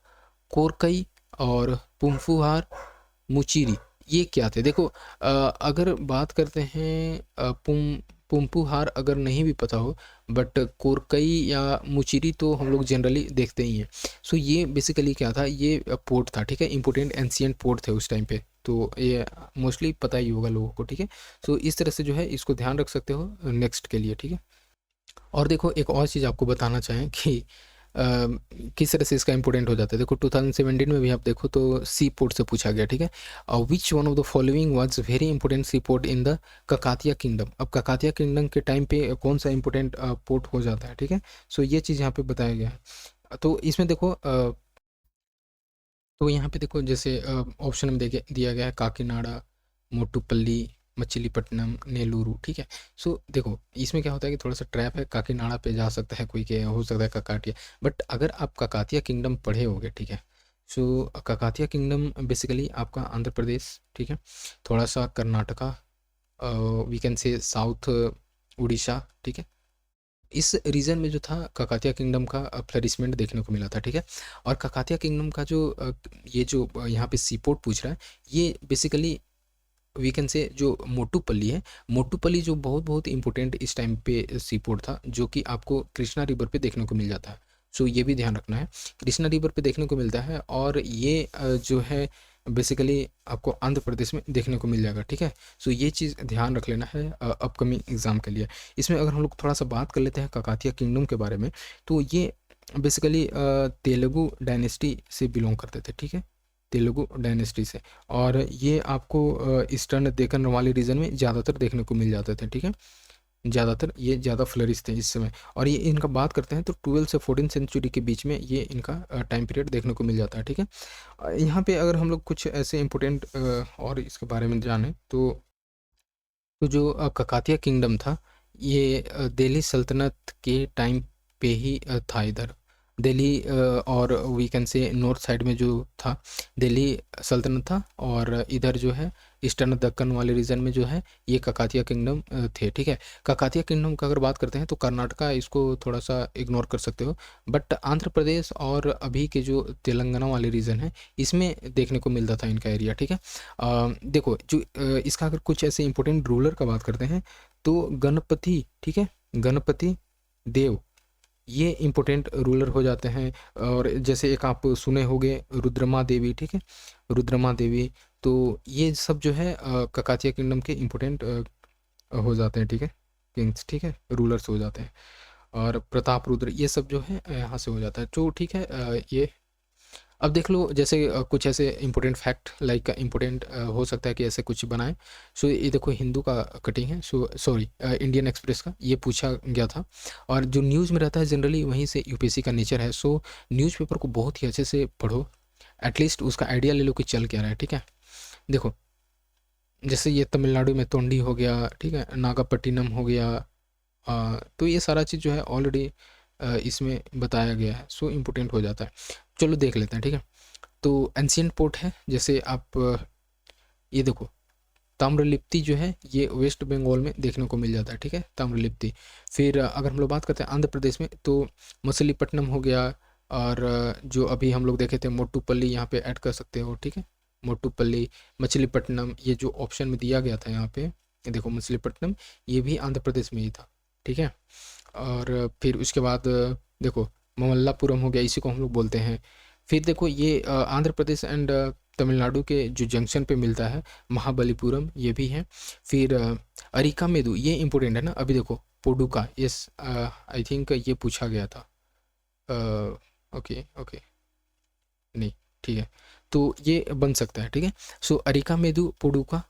Korkai और पुम्फुहार मुचीरी, ये क्या थे। देखो अगर बात करते हैं पुम्पुहार अगर नहीं भी पता हो, बट कोरकई या मुचीरी तो हम लोग जनरली देखते ही हैं। सो ये बेसिकली क्या था, ये पोर्ट था, ठीक है, इंपोर्टेंट एंशियंट पोर्ट थे उस टाइम पे, तो ये मोस्टली पता ही होगा लोगों को, ठीक है। सो इस तरह से जो है इसको ध्यान रख सकते हो नेक्स्ट के लिए, ठीक है। और देखो एक और चीज़ आपको बताना चाहें कि किस तरह से इसका इंपॉर्टेंट हो जाता है। देखो 2017 में भी आप देखो तो सी पोर्ट से पूछा गया, ठीक है, which one of the following was very important sea port in the Kakatiya kingdom. अब ककातिया किंगडम के टाइम पे कौन सा इंपॉर्टेंट पोर्ट हो जाता है, ठीक है। सो ये चीज़ यहाँ पे बताया गया है। तो इसमें देखो तो यहाँ पे देखो जैसे ऑप्शन में देखे दिया गया है काकीनाडा, मोटुपल्ली, मछलीपट्टनम, नेलुरु, ठीक है। सो देखो इसमें क्या होता है कि थोड़ा सा ट्रैप है, काकीनाडा पे जा सकता है कोई के, हो सकता है ककाटिया। बट अगर आप ककातिया किंगडम पढ़े होगे, ठीक है, सो ककातिया किंगडम बेसिकली आपका आंध्र प्रदेश, ठीक है, थोड़ा सा Karnataka, we can say south Orissa, ठीक है, इस रीजन में जो था ककातिया किंगडम का फ्लरिशमेंट देखने को मिला था, ठीक है। और ककातिया किंगडम का जो ये जो यहाँ पे सीपोर्ट पूछ रहा है, ये बेसिकली वी कैन से जो मोटुपल्ली है, मोटुपल्ली जो बहुत बहुत इंपॉर्टेंट इस टाइम पे सीपोर्ट था, जो कि आपको कृष्णा रिवर पे देखने को मिल जाता है। सो ये भी ध्यान रखना है, कृष्णा रिवर पे देखने को मिलता है, और ये जो है बेसिकली आपको आंध्र प्रदेश में देखने को मिल जाएगा, ठीक है। सो ये चीज़ ध्यान रख लेना है अपकमिंग एग्ज़ाम के लिए। इसमें अगर हम लोग थोड़ा सा बात कर लेते हैं ककातिया किंगडम के बारे में, तो ये बेसिकली तेलुगु डायनेस्टी से बिलोंग करते थे, ठीक है, तेलुगु डायनेस्टी से। और ये आपको ईस्टर्न डेक्कन वाले रीजन में ज़्यादातर देखने को मिल जाते थे, ठीक है, ज़्यादातर ये ज़्यादा फ्लरिश थे इस समय। और ये इनका बात करते हैं तो 12 से 14 सेंचुरी के बीच में ये इनका टाइम पीरियड देखने को मिल जाता है, ठीक है। यहाँ पे अगर हम लोग कुछ ऐसे इंपॉर्टेंट और इसके बारे में जानें तो जो ककातिया किंगडम था, ये दिल्ली सल्तनत के टाइम पे ही था इधर। दिल्ली और we can say north side में जो था दिल्ली सल्तनत था, और इधर जो है ईस्टर्न दक्कन वाले रीजन में जो है ये ककातिया किंगडम थे, ठीक है। ककातिया किंगडम का अगर बात करते हैं तो कर्नाटका इसको थोड़ा सा इग्नोर कर सकते हो, बट आंध्र प्रदेश और अभी के जो तेलंगाना वाले रीजन है, इसमें देखने को मिलता था इनका एरिया, ठीक है। देखो जो इसका अगर कुछ ऐसे इंपॉर्टेंट रूलर का बात करते हैं तो गणपति, ठीक है, गणपति देव, ये इम्पोर्टेंट रूलर हो जाते हैं। और जैसे एक आप सुने होंगे रुद्रमा देवी, ठीक है, रुद्रमा देवी, तो ये सब जो है ककातिया किंगडम के इम्पोर्टेंट हो जाते हैं, ठीक है, किंग्स, ठीक है, रूलर्स हो जाते हैं। और प्रताप रुद्र ये सब जो है यहाँ से हो जाता है, तो ठीक है। ये अब देख लो जैसे कुछ ऐसे इंपॉर्टेंट फैक्ट लाइक इंपॉर्टेंट हो सकता है कि ऐसे कुछ बनाए। सो ये देखो हिंदू का कटिंग है, सो सॉरी इंडियन एक्सप्रेस का ये पूछा गया था। और जो न्यूज़ में रहता है जनरली वहीं से यूपीएससी का नेचर है, सो न्यूज़पेपर को बहुत ही अच्छे से पढ़ो, एटलीस्ट उसका आइडिया ले लो कि चल क्या रहा है, ठीक है। देखो जैसे ये तमिलनाडु में तोंडी हो गया, ठीक है, नागापट्टिनम हो गया, तो ये सारा चीज़ जो है ऑलरेडी इसमें बताया गया है, सो इम्पोर्टेंट हो जाता है। चलो देख लेते हैं, ठीक है। तो एंशियंट पोर्ट है, जैसे आप ये देखो ताम्रलिप्ति जो है ये वेस्ट बंगाल में देखने को मिल जाता है, ठीक है, ताम्रलिप्ति। फिर अगर हम लोग बात करते हैं आंध्र प्रदेश में तो मछलीपट्टनम हो गया, और जो अभी हम लोग देखे थे मोटुपल्ली यहाँ पे ऐड कर सकते हो, ठीक है, मोटुपल्ली, मछलीपट्टनम, ये जो ऑप्शन में दिया गया था यहाँ पे, ये देखो मछलीपट्टनम, ये भी आंध्र प्रदेश में ही था, ठीक है। और फिर उसके बाद देखो ममल्लापुरम हो गया, इसी को हम लोग बोलते हैं। फिर देखो ये आंध्र प्रदेश एंड तमिलनाडु के जो जंक्शन पे मिलता है, महाबलीपुरम, ये भी है। फिर अरिका मेदु, ये इंपॉर्टेंट है ना, अभी देखो पोडुका, यस आई थिंक ये पूछा गया था, ओके ओके, नहीं, ठीक है, तो ये बन सकता है, ठीक है। So Arikamedu Poduka,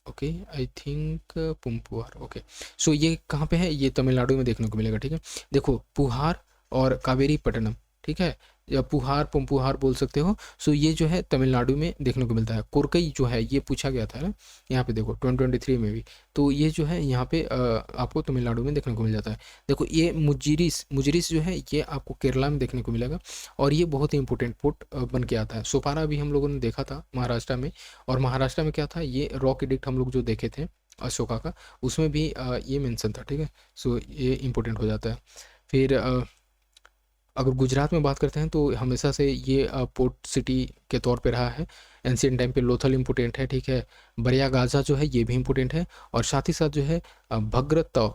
okay, I think Poompuhar, okay. So ये कहाँ पे है, ये तमिलनाडु में देखने को मिलेगा, ठीक है। देखो पुहार और कावेरी पट्टनम, ठीक है, या पुहार पुम्पुहार बोल सकते हो। सो ये जो है तमिलनाडु में देखने को मिलता है। कोरकई जो है ये पूछा गया था ना, यहाँ पे देखो 2023 में भी, तो ये जो है यहाँ पे आपको तमिलनाडु में देखने को मिल जाता है। देखो ये मुजिरिस, मुजिरिस जो है ये आपको केरला में देखने को मिलेगा, और ये बहुत ही इंपॉर्टेंट पोर्ट बन के आता है। सोपारा भी हम लोगों ने देखा था महाराष्ट्र में, और महाराष्ट्र में क्या था, ये रॉक एडिक्ट हम लोग जो देखे थे अशोका का, उसमें भी ये मेंशन था, ठीक है। सो ये इंपॉर्टेंट हो जाता है। फिर अगर गुजरात में बात करते हैं तो हमेशा से ये पोर्ट सिटी के तौर पे रहा है। एंशियंट टाइम पे लोथल इम्पोर्टेंट है, ठीक है, बरिया गाजा जो है ये भी इम्पोर्टेंट है, और साथ ही साथ जो है भद्रतव,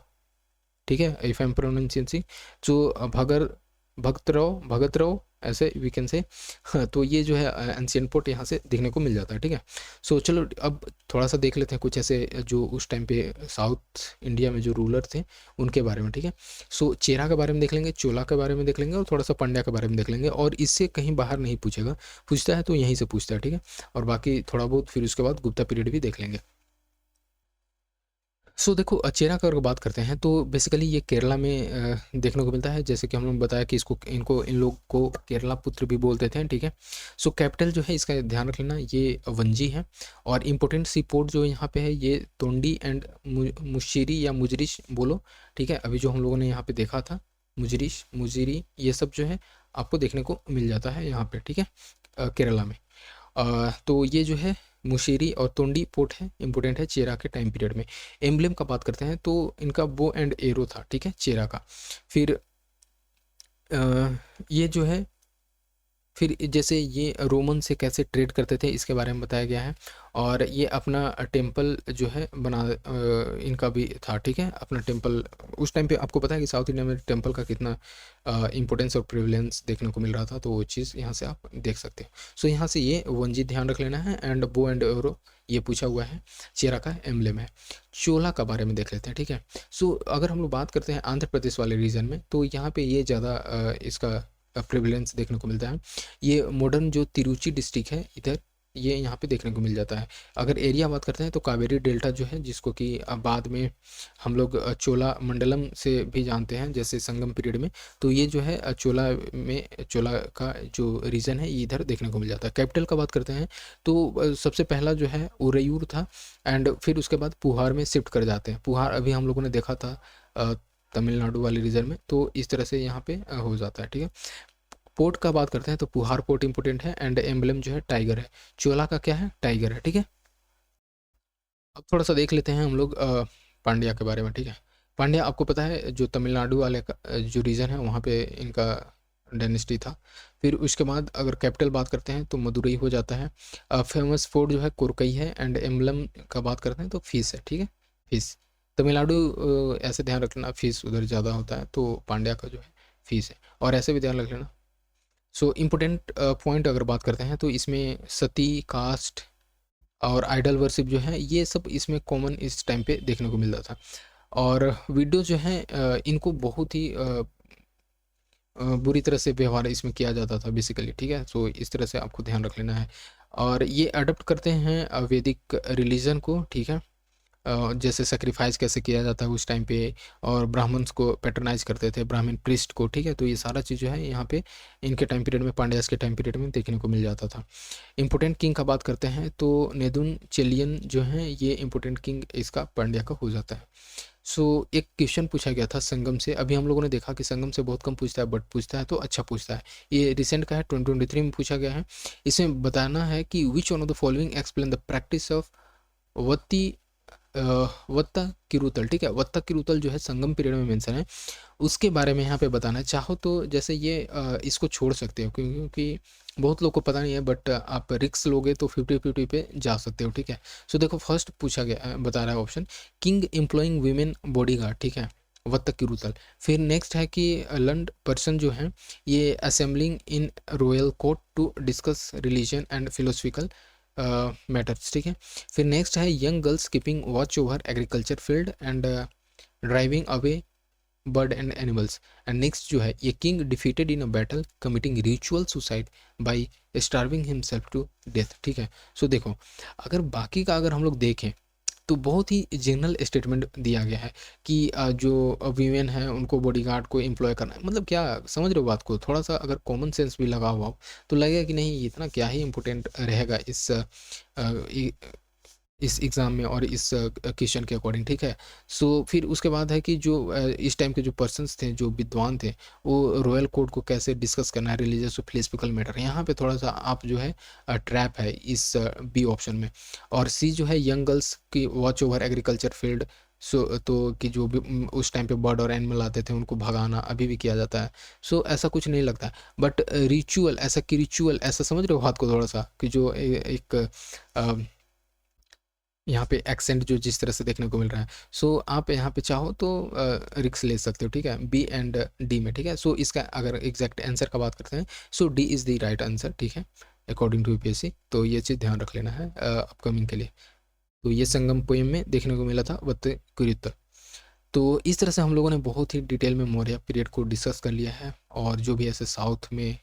ठीक है, इफ आई एम प्रोनाउंसिएंसिंग, जो भगतराव ऐसे वी कैन से, तो ये जो है एंशियंट पोर्ट यहाँ से देखने को मिल जाता है, ठीक है। सो चलो अब थोड़ा सा देख लेते हैं कुछ ऐसे जो उस टाइम पे साउथ इंडिया में जो रूलर थे उनके बारे में, ठीक है। सो चेरा के बारे में देख लेंगे, चोला के बारे में देख लेंगे, और थोड़ा सा पंड्या के बारे में देख लेंगे, और इससे कहीं बाहर नहीं पूछेगा, पूछता है तो यहीं से पूछता है, ठीक है। और बाकी थोड़ा बहुत फिर उसके बाद गुप्ता पीरियड भी देख लेंगे। सो देखो चेरा का अगर बात करते हैं तो बेसिकली ये केरला में देखने को मिलता है, जैसे कि हम लोग बताया कि इसको इन लोग को केरला पुत्र भी बोलते थे, ठीक है। सो कैपिटल जो है इसका ध्यान रख लेना, ये वंजी है। और इम्पोर्टेंट सी पोर्ट जो यहाँ पे है ये तोंडी एंड मुशीरी या मुजरिश बोलो, ठीक है। अभी जो हम लोगों ने यहाँ पे देखा था मुजरिश मुजीरी, ये सब जो है आपको देखने को मिल जाता है यहाँ पे, ठीक है, केरला में। तो ये जो है मुशेरी और तोंडी पोर्ट है, इंपॉर्टेंट है चेरा के टाइम पीरियड में। एम्बलम का बात करते हैं तो इनका बो एंड एरो था, ठीक है, चेरा का। फिर ये जो है फिर जैसे ये रोमन से कैसे ट्रेड करते थे इसके बारे में बताया गया है। और ये अपना टेम्पल जो है इनका भी था, ठीक है, अपना टेम्पल। उस टाइम पे आपको पता है कि साउथ इंडिया में टेम्पल का कितना इंपॉर्टेंस और प्रिविलेंस देखने को मिल रहा था, तो वो चीज़ यहाँ से आप देख सकते हो। सो यहाँ से ये वंजी ध्यान रख लेना है। एंड बो एंड एरो ये पूछा हुआ है, चेरा का एम्बलम है। चोला का बारे में देख लेते हैं, ठीक है। सो अगर हम लोग बात करते हैं आंध्र प्रदेश वाले रीजन में, तो यहाँ पे ये ज़्यादा इसका प्रिविलेंस देखने को मिलता है। ये मॉडर्न जो तिरुचि डिस्ट्रिक्ट है इधर, ये यहाँ पे देखने को मिल जाता है। अगर एरिया बात करते हैं तो कावेरी डेल्टा जो है, जिसको कि बाद में हम लोग चोला मंडलम से भी जानते हैं, जैसे संगम पीरियड में, तो ये जो है चोला का जो रीजन है ये इधर देखने को मिल जाता है। कैपिटल का बात करते हैं तो सबसे पहला जो है उरैयूर था। एंड फिर उसके बाद पुहार में शिफ्ट कर जाते हैं। पुहार अभी हम लोगों ने देखा था तमिलनाडु वाले रीजन में, तो इस तरह से यहाँ पे हो जाता है, ठीक है। पोर्ट का बात करते हैं तो पुहार पोर्ट इंपोर्टेंट है। एंड एम्बलम जो है टाइगर है, चोला का क्या है, टाइगर है, ठीक है। अब थोड़ा सा देख लेते हैं हम लोग पांड्या के बारे में, ठीक है। पांड्या आपको पता है जो तमिलनाडु वाले का जो रीजन है वहाँ पे इनका डायनेस्टी था। फिर उसके बाद अगर कैपिटल बात करते हैं तो मदुरई हो जाता है। फेमस फोर्ट जो है कोरकई है। एंड एम्बलम का बात करते हैं तो फीस है, ठीक है, फीस। तमिलनाडु ऐसे ध्यान रखना फीस उधर ज़्यादा होता है, तो पांड्या का जो है फीस है। और ऐसे भी ध्यान रख लेना। सो इम्पोर्टेंट पॉइंट अगर बात करते हैं तो इसमें सती कास्ट और आइडल वर्शिप जो है ये सब इसमें कॉमन इस टाइम पे देखने को मिलता था। और वीडियो जो है इनको बहुत ही बुरी तरह से व्यवहार इसमें किया जाता था बेसिकली, ठीक है। सो इस तरह से आपको ध्यान रख लेना है। और ये अडोप्ट करते हैं वैदिक रिलीजन को, ठीक है। जैसे सेक्रीफाइस कैसे किया जाता है उस टाइम पे, और ब्राह्मण्स को पैटर्नाइज करते थे, ब्राह्मण प्रिस्ट को, ठीक है। तो ये सारा चीज़ जो है यहाँ पे इनके टाइम पीरियड में, पांड्यास के टाइम पीरियड में देखने को मिल जाता था। इंपोर्टेंट किंग का बात करते हैं तो नेदुन चेलियन जो है ये इंपोर्टेंट किंग इसका पांड्या का हो जाता है। सो एक क्वेश्चन पूछा गया था संगम से। अभी हम लोगों ने देखा कि संगम से बहुत कम पूछता है, बट पूछता है तो अच्छा पूछता है। ये रिसेंट का है, 2023 में पूछा गया है। इसमें बताना है कि which one of the following explain the practice of Vatti Vatta Kiruthal, ठीक है। वत्ता किरुतल जो है संगम पीरियड में मेंशन है, उसके बारे में यहाँ पे बताना है। चाहो तो जैसे ये इसको छोड़ सकते हो, क्योंकि बहुत लोग को पता नहीं है, बट आप रिक्स लोगे तो 50-50 पे जा सकते हो, ठीक है। सो देखो फर्स्ट पूछा गया बता रहा है option, king employing women bodyguard, ठीक है, वत्ता किरुतल। फिर नेक्स्ट है कि लंड पर्सन जो है ये assembling in royal court to discuss religion and philosophical matters, ठीक है। फिर नेक्स्ट है young girls keeping watch over agriculture field and driving away bird and animals. And next जो है ये king defeated in a battle committing ritual suicide by starving himself to death, ठीक है। So देखो अगर बाकी का अगर हम लोग देखें तो बहुत ही जनरल स्टेटमेंट दिया गया है कि जो वीमेन है उनको बॉडीगार्ड को एम्प्लॉय करना है। मतलब क्या समझ रहे हो बात को, थोड़ा सा अगर कॉमन सेंस भी लगा हुआ हो तो लगेगा कि नहीं इतना क्या ही इम्पोर्टेंट रहेगा इस एग्ज़ाम में और इस क्वेश्चन के अकॉर्डिंग, ठीक है। सो फिर उसके बाद है कि जो इस टाइम के जो पर्सन्स थे, जो विद्वान थे, वो रॉयल कोड को कैसे डिस्कस करना है, रिलीजियस और फिलोसफिकल मैटर। यहाँ पे थोड़ा सा आप जो है ट्रैप है इस बी ऑप्शन में। और सी जो है यंग गर्ल्स की वॉच ओवर एग्रीकल्चर फील्ड। सो तो कि जो भी उस टाइम पे बर्ड और एनिमल आते थे उनको भगाना अभी भी किया जाता है। सो ऐसा कुछ नहीं लगता, बट रिचुअल ऐसा कि रिचुअल ऐसा समझ रहे हो बात को थोड़ा सा, कि जो एक यहाँ पे एक्सेंट जो जिस तरह से देखने को मिल रहा है। सो आप यहाँ पे चाहो तो रिक्स ले सकते हो, ठीक है, बी एंड डी में, ठीक है। सो इसका अगर एग्जैक्ट आंसर का बात करते हैं, so D is the right answer, ठीक है, अकॉर्डिंग टू यूपीएससी। तो ये चीज़ ध्यान रख लेना है अपकमिंग के लिए। तो ये संगम पोएम में देखने को मिला था वत्त कुरुत्तल। तो इस तरह से हम लोगों ने बहुत ही डिटेल में मौर्य पीरियड को डिस्कस कर लिया है, और जो भी ऐसे साउथ में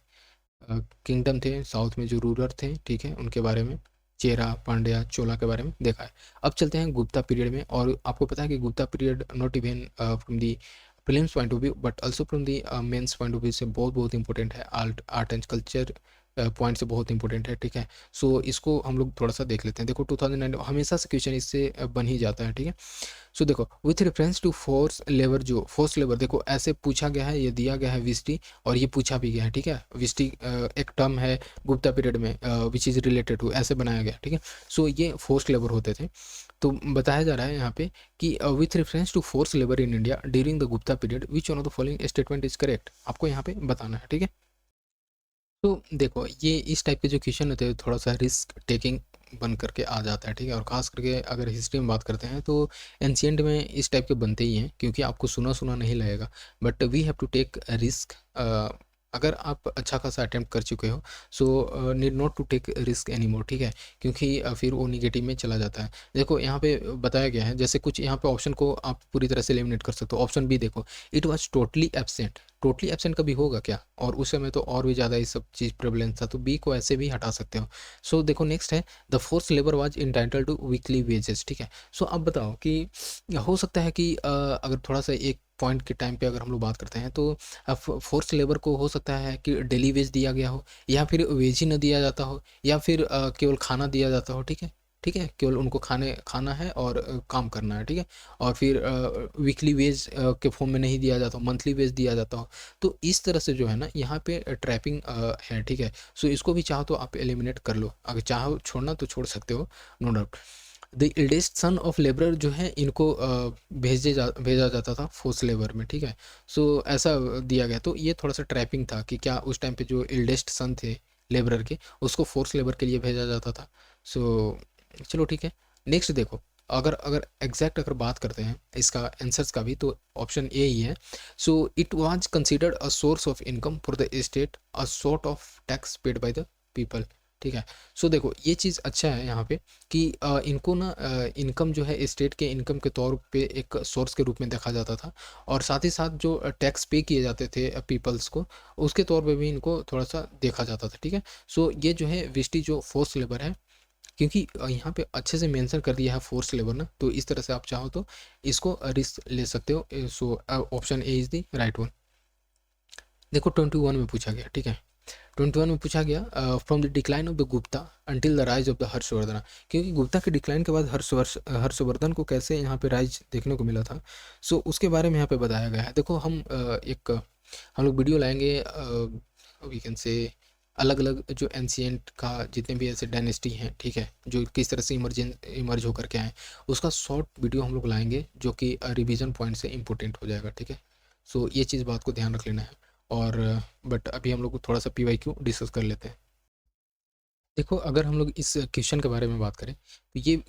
किंगडम थे, साउथ में जो रूलर थे, ठीक है, उनके बारे में, चेरा, पांड्या, चोला के बारे में देखा है। अब चलते हैं गुप्ता पीरियड में, और आपको पता है कि Gupta period not even from the prelims point of view but also from the mains point of view से बहुत बहुत इंपॉर्टेंट है, आर्ट एंड कल्चर पॉइंट से बहुत इंपॉर्टेंट है, ठीक है। सो इसको हम लोग थोड़ा सा देख लेते हैं। देखो 2009 हमेशा से क्वेश्चन इससे बन ही जाता है, ठीक है। सो देखो with reference to force labour, जो फोर्स लेबर देखो ऐसे पूछा गया है, ये दिया गया है विस्टी, और ये पूछा भी गया है, ठीक है। विस्टी एक टर्म है गुप्ता पीरियड में विच इज़ रिलेटेड टू, ऐसे बनाया गया, ठीक है। सो ये फोर्स लेबर होते थे। तो बताया जा रहा है यहाँ पे कि with reference to force labour in India during the Gupta period which one of the following statement is correct, आपको यहाँ पे बताना है, ठीक है। तो देखो ये इस टाइप के जो क्वेश्चन होते हैं थोड़ा सा रिस्क टेकिंग बन करके आ जाता है, ठीक है। और ख़ास करके अगर हिस्ट्री में बात करते हैं तो एंशियंट में इस टाइप के बनते ही हैं, क्योंकि आपको सुना सुना नहीं लगेगा, but we have to take risk. अगर आप अच्छा खासा अटेम्प्ट कर चुके हो so need not to take risk any more, ठीक है, क्योंकि फिर वो निगेटिव में चला जाता है। देखो यहाँ पे बताया गया है, जैसे कुछ यहाँ पे ऑप्शन को आप पूरी तरह से एलिमिनेट कर सकते हो। ऑप्शन बी देखो, it was totally absent. Totally absent कभी होगा क्या, और उस समय तो और भी ज़्यादा ये सब चीज़ प्रेवलेंस था, तो बी को ऐसे भी हटा सकते हो। सो देखो नेक्स्ट है the force labour was entitled to weekly wages, ठीक है। सो अब बताओ कि हो सकता है कि अगर थोड़ा सा एक पॉइंट के टाइम पे अगर हम लोग बात करते हैं तो फोर्स लेबर को हो सकता है कि डेली वेज दिया गया हो, या फिर वेज ही न दिया जाता हो, या फिर केवल खाना दिया जाता हो, ठीक है। ठीक है, केवल उनको खाना है और काम करना है, ठीक है। और फिर वीकली वेज के फॉर्म में नहीं दिया जाता, मंथली वेज दिया जाता हो। तो इस तरह से जो है ना यहाँ पे ट्रैपिंग है, ठीक है। सो इसको भी चाहो तो आप एलिमिनेट कर लो, अगर चाहो छोड़ना तो छोड़ सकते हो, no doubt. The eldest son of labour जो है इनको भेजा जाता था फोर्स लेबर में, ठीक है। सो ऐसा दिया गया, तो ये थोड़ा सा ट्रैपिंग था कि क्या उस टाइम पे जो एल्डेस्ट सन थे लेबरर के, उसको फोर्स लेबर के लिए भेजा जाता था। सो चलो ठीक है। नेक्स्ट देखो, अगर अगर एग्जैक्ट अगर बात करते हैं इसका आंसर्स का भी, तो ऑप्शन ए ही है। So it was considered a source of income for the state, a sort of tax paid by the people, ठीक है। सो देखो ये चीज़ अच्छा है यहाँ पे कि इनको ना इनकम जो है स्टेट के इनकम के तौर पे एक सोर्स के रूप में देखा जाता था, और साथ ही साथ जो टैक्स पे किए जाते थे पीपल्स को, उसके तौर पे भी इनको थोड़ा सा देखा जाता था, ठीक है। सो ये जो है विस्टी जो फोर्स लेबर है, क्योंकि यहाँ पे अच्छे से मेंशन कर दिया है फोर्स लेबर ना, तो इस तरह से आप चाहो तो इसको रिस्क ले सकते हो। So option A is the right one. देखो 21 में पूछा गया, ठीक है। 21 में पूछा गया from the decline of the Gupta until the राइज ऑफ द हर्षवर्धन, क्योंकि गुप्ता के डिक्लाइन के बाद हर्षवर्धन को कैसे यहाँ पे राइज देखने को मिला था, सो उसके बारे में यहाँ पे बताया गया है। देखो हम लोग वीडियो लाएंगे, वी कैन से अलग अलग जो एंशियंट का जितने भी ऐसे डायनेस्टी हैं, ठीक है, जो किस तरह से इमर्ज होकर के आए, उसका शॉर्ट वीडियो हम लोग लाएंगे जो कि रिवीजन पॉइंट से इम्पोर्टेंट हो जाएगा, ठीक है। सो ये चीज़ बात को ध्यान रख लेना है। और बट अभी हम लोग थोड़ा सा PYQ डिस्कस कर लेते हैं। देखो अगर हम लोग इस क्वेश्चन के बारे में बात करें तो ये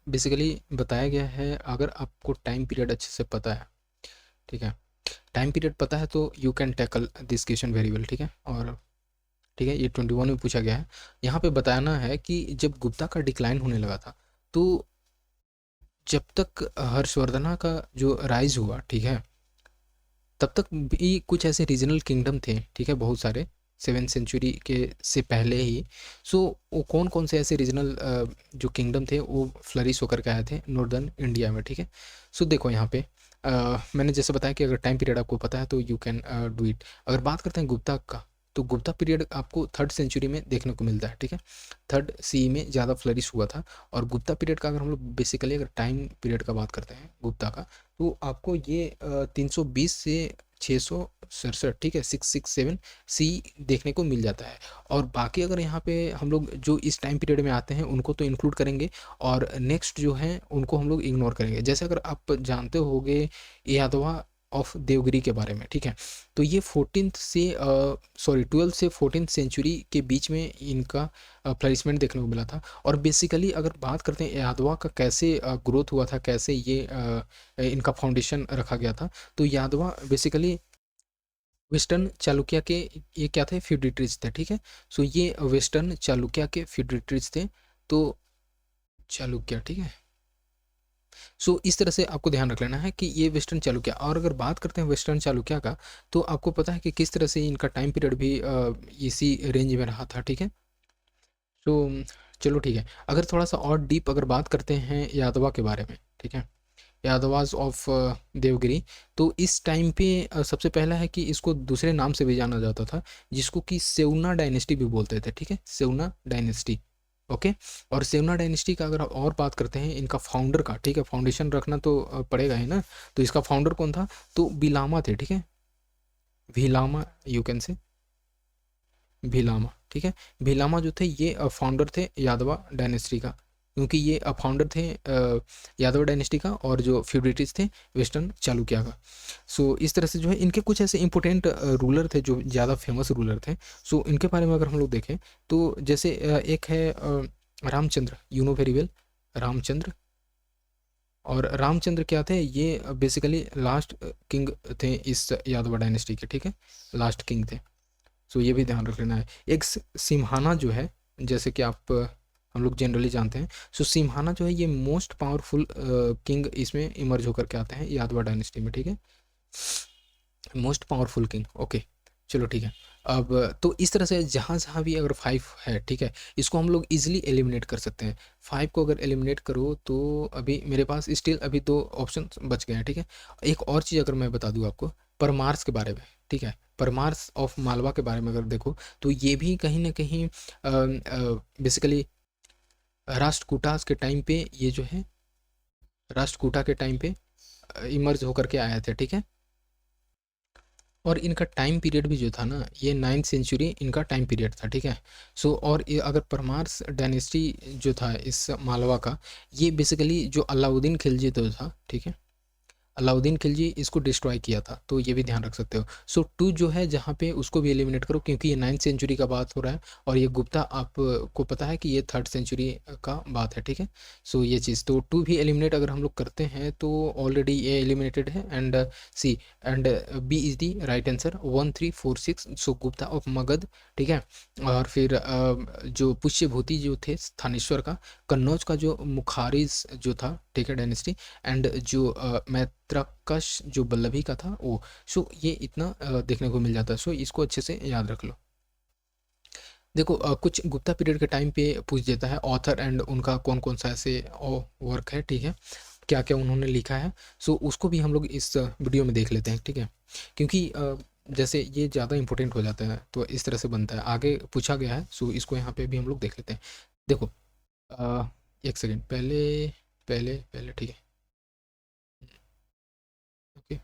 बेसिकली बताया गया है, अगर आपको टाइम पीरियड अच्छे से पता है, ठीक है, टाइम पीरियड पता है तो you can tackle this question very well, ठीक है। और ठीक है, ये 21 में पूछा गया है। यहाँ पे बताना है कि जब गुप्ता का डिक्लाइन होने लगा था, तो जब तक हर्षवर्धना का जो राइज हुआ, ठीक है, तब तक भी कुछ ऐसे रीजनल किंगडम थे, ठीक है, बहुत सारे 7th सेंचुरी के से पहले ही। सो वो कौन कौन से ऐसे रीजनल जो किंगडम थे वो फ्लरिश होकर के आए थे नॉर्दर्न इंडिया में, ठीक है। सो देखो यहाँ पे मैंने जैसे बताया कि अगर टाइम पीरियड आपको पता है तो यू कैन डू इट। अगर बात करते हैं गुप्ता का, तो गुप्ता पीरियड आपको 3rd सेंचुरी में देखने को मिलता है, ठीक है। 3rd CE में ज़्यादा फ्लरिश हुआ था। और गुप्ता पीरियड का अगर हम लोग बेसिकली अगर टाइम पीरियड का बात करते हैं गुप्ता का, तो आपको ये 320 से 667, ठीक है, 667 देखने को मिल जाता है। और बाकी अगर यहाँ पे हम लोग जो इस टाइम पीरियड में आते हैं उनको तो इंक्लूड करेंगे, और नेक्स्ट जो है उनको हम लोग इग्नोर करेंगे। जैसे अगर आप जानते होगे यादवा ऑफ देवगिरी के बारे में, ठीक है, तो ये 12th से 14th सेंचुरी के बीच में इनका फ्लरिशमेंट देखने को मिला था। और बेसिकली अगर बात करते हैं यादवा का कैसे ग्रोथ हुआ था, कैसे ये इनका फाउंडेशन रखा गया था, तो यादवा बेसिकली वेस्टर्न चालुक्य के ये क्या थे, फ्यूडिटरीज थे, ठीक है। सो ये वेस्टर्न चालुक्य के फ्यूडिटरीज थे, तो चालुक्य, ठीक है। सो इस तरह से आपको ध्यान रख लेना है कि ये वेस्टर्न चालुक्य। और अगर बात करते हैं वेस्टर्न चालुक्य का, तो आपको पता है कि किस तरह से इनका टाइम पीरियड भी इसी रेंज में रहा था, ठीक है। तो चलो ठीक है, अगर थोड़ा सा और डीप अगर बात करते हैं यादवा के बारे में, ठीक है, यादवास ऑफ देवगिरी। तो इस टाइम पे सबसे पहला है कि इसको दूसरे नाम से भी जाना जाता था, जिसको कि सेवना डायनेस्टी भी बोलते थे, ठीक है, सेवना डायनेस्टी। ओके। और सेवना डायनेस्टी का अगर आप और बात करते हैं इनका फाउंडर का, ठीक है, फाउंडेशन रखना तो पड़ेगा ही ना। तो इसका फाउंडर कौन था? तो बिलामा थे, ठीक है, भिलामा, यू कैन से भिलामा, ठीक है। भिलामा जो थे ये फाउंडर थे यादवा डायनेस्टी का, क्योंकि ये फाउंडर थे यादव डायनेस्टी का, और जो फ्यूडेटिस थे वेस्टर्न चालुक्य का। सो इस तरह से जो है इनके कुछ ऐसे इंपॉर्टेंट रूलर थे जो ज़्यादा फेमस रूलर थे। सो इनके बारे में अगर हम लोग देखें तो जैसे एक है Ramchandra, you know very well, Ramchandra. और रामचंद्र क्या थे? ये बेसिकली लास्ट किंग थे इस यादव डायनेस्टी के, ठीक है, लास्ट किंग थे। सो ये भी ध्यान रख लेना है। एक सिम्हाना जो है, जैसे कि आप हम लोग जनरली जानते हैं, सो सिम्हाना जो है ये मोस्ट पावरफुल किंग इसमें इमर्ज होकर के आते हैं यादवा डायनेस्टी में, ठीक है, मोस्ट पावरफुल किंग। ओके, चलो ठीक है। अब तो इस तरह से जहाँ जहाँ भी अगर 5 है, ठीक है, इसको हम लोग इजीली एलिमिनेट कर सकते हैं। 5 को अगर एलिमिनेट करो तो अभी मेरे पास स्टिल अभी 2 ऑप्शन बच गए हैं, ठीक है। एक और चीज़ अगर मैं बता दूँ आपको परमार्स के बारे में, ठीक है, परमार्स ऑफ मालवा के बारे में अगर देखो तो ये भी कहीं ना कहीं बेसिकली राष्ट्रकूटास के टाइम पे, ये जो है राष्ट्रकूटा के टाइम पे इमर्ज होकर के आए थे, ठीक है। और इनका टाइम पीरियड भी जो था ना, ये 9th सेंचुरी इनका टाइम पीरियड था, ठीक है। सो और ये अगर परमार्स डायनेस्टी जो था इस मालवा का, ये बेसिकली जो अलाउद्दीन खिलजी तो था, ठीक है, अलाउद्दीन खिलजी इसको डिस्ट्रॉय किया था, तो ये भी ध्यान रख सकते हो। सो 2 जो है जहाँ पे उसको भी एलिमिनेट करो, क्योंकि ये 9th सेंचुरी का बात हो रहा है, और ये गुप्ता आपको पता है कि ये 3rd सेंचुरी का बात है, ठीक है। सो ये चीज़ तो 2 भी एलिमिनेट अगर हम लोग करते हैं तो ऑलरेडी ये एलिमिनेटेड है। And C and B is the right answer 1346, so Gupta of Magadh, ठीक है। और फिर जो पुष्यभूति जो थे थानेश्वर का, कन्नौज का जो मुखारिज जो था, ठीक है, डायनेस्टी, एंड जो मैत्रकश जो बल्लभी का था वो। सो ये इतना देखने को मिल जाता है, सो इसको अच्छे से याद रख लो। देखो कुछ गुप्ता पीरियड के टाइम पे पूछ देता है ऑथर एंड उनका कौन कौन सा ऐसे वर्क है, ठीक है, क्या क्या उन्होंने लिखा है। सो उसको भी हम लोग इस वीडियो में देख लेते हैं, ठीक है, क्योंकि जैसे ये ज़्यादा इंपॉर्टेंट हो जाता है तो इस तरह से बनता है, आगे पूछा गया है, सो इसको यहाँ पे भी हम लोग देख लेते हैं। देखो एक सेकेंड, पहले पहले पहले, ठीक है, ओके,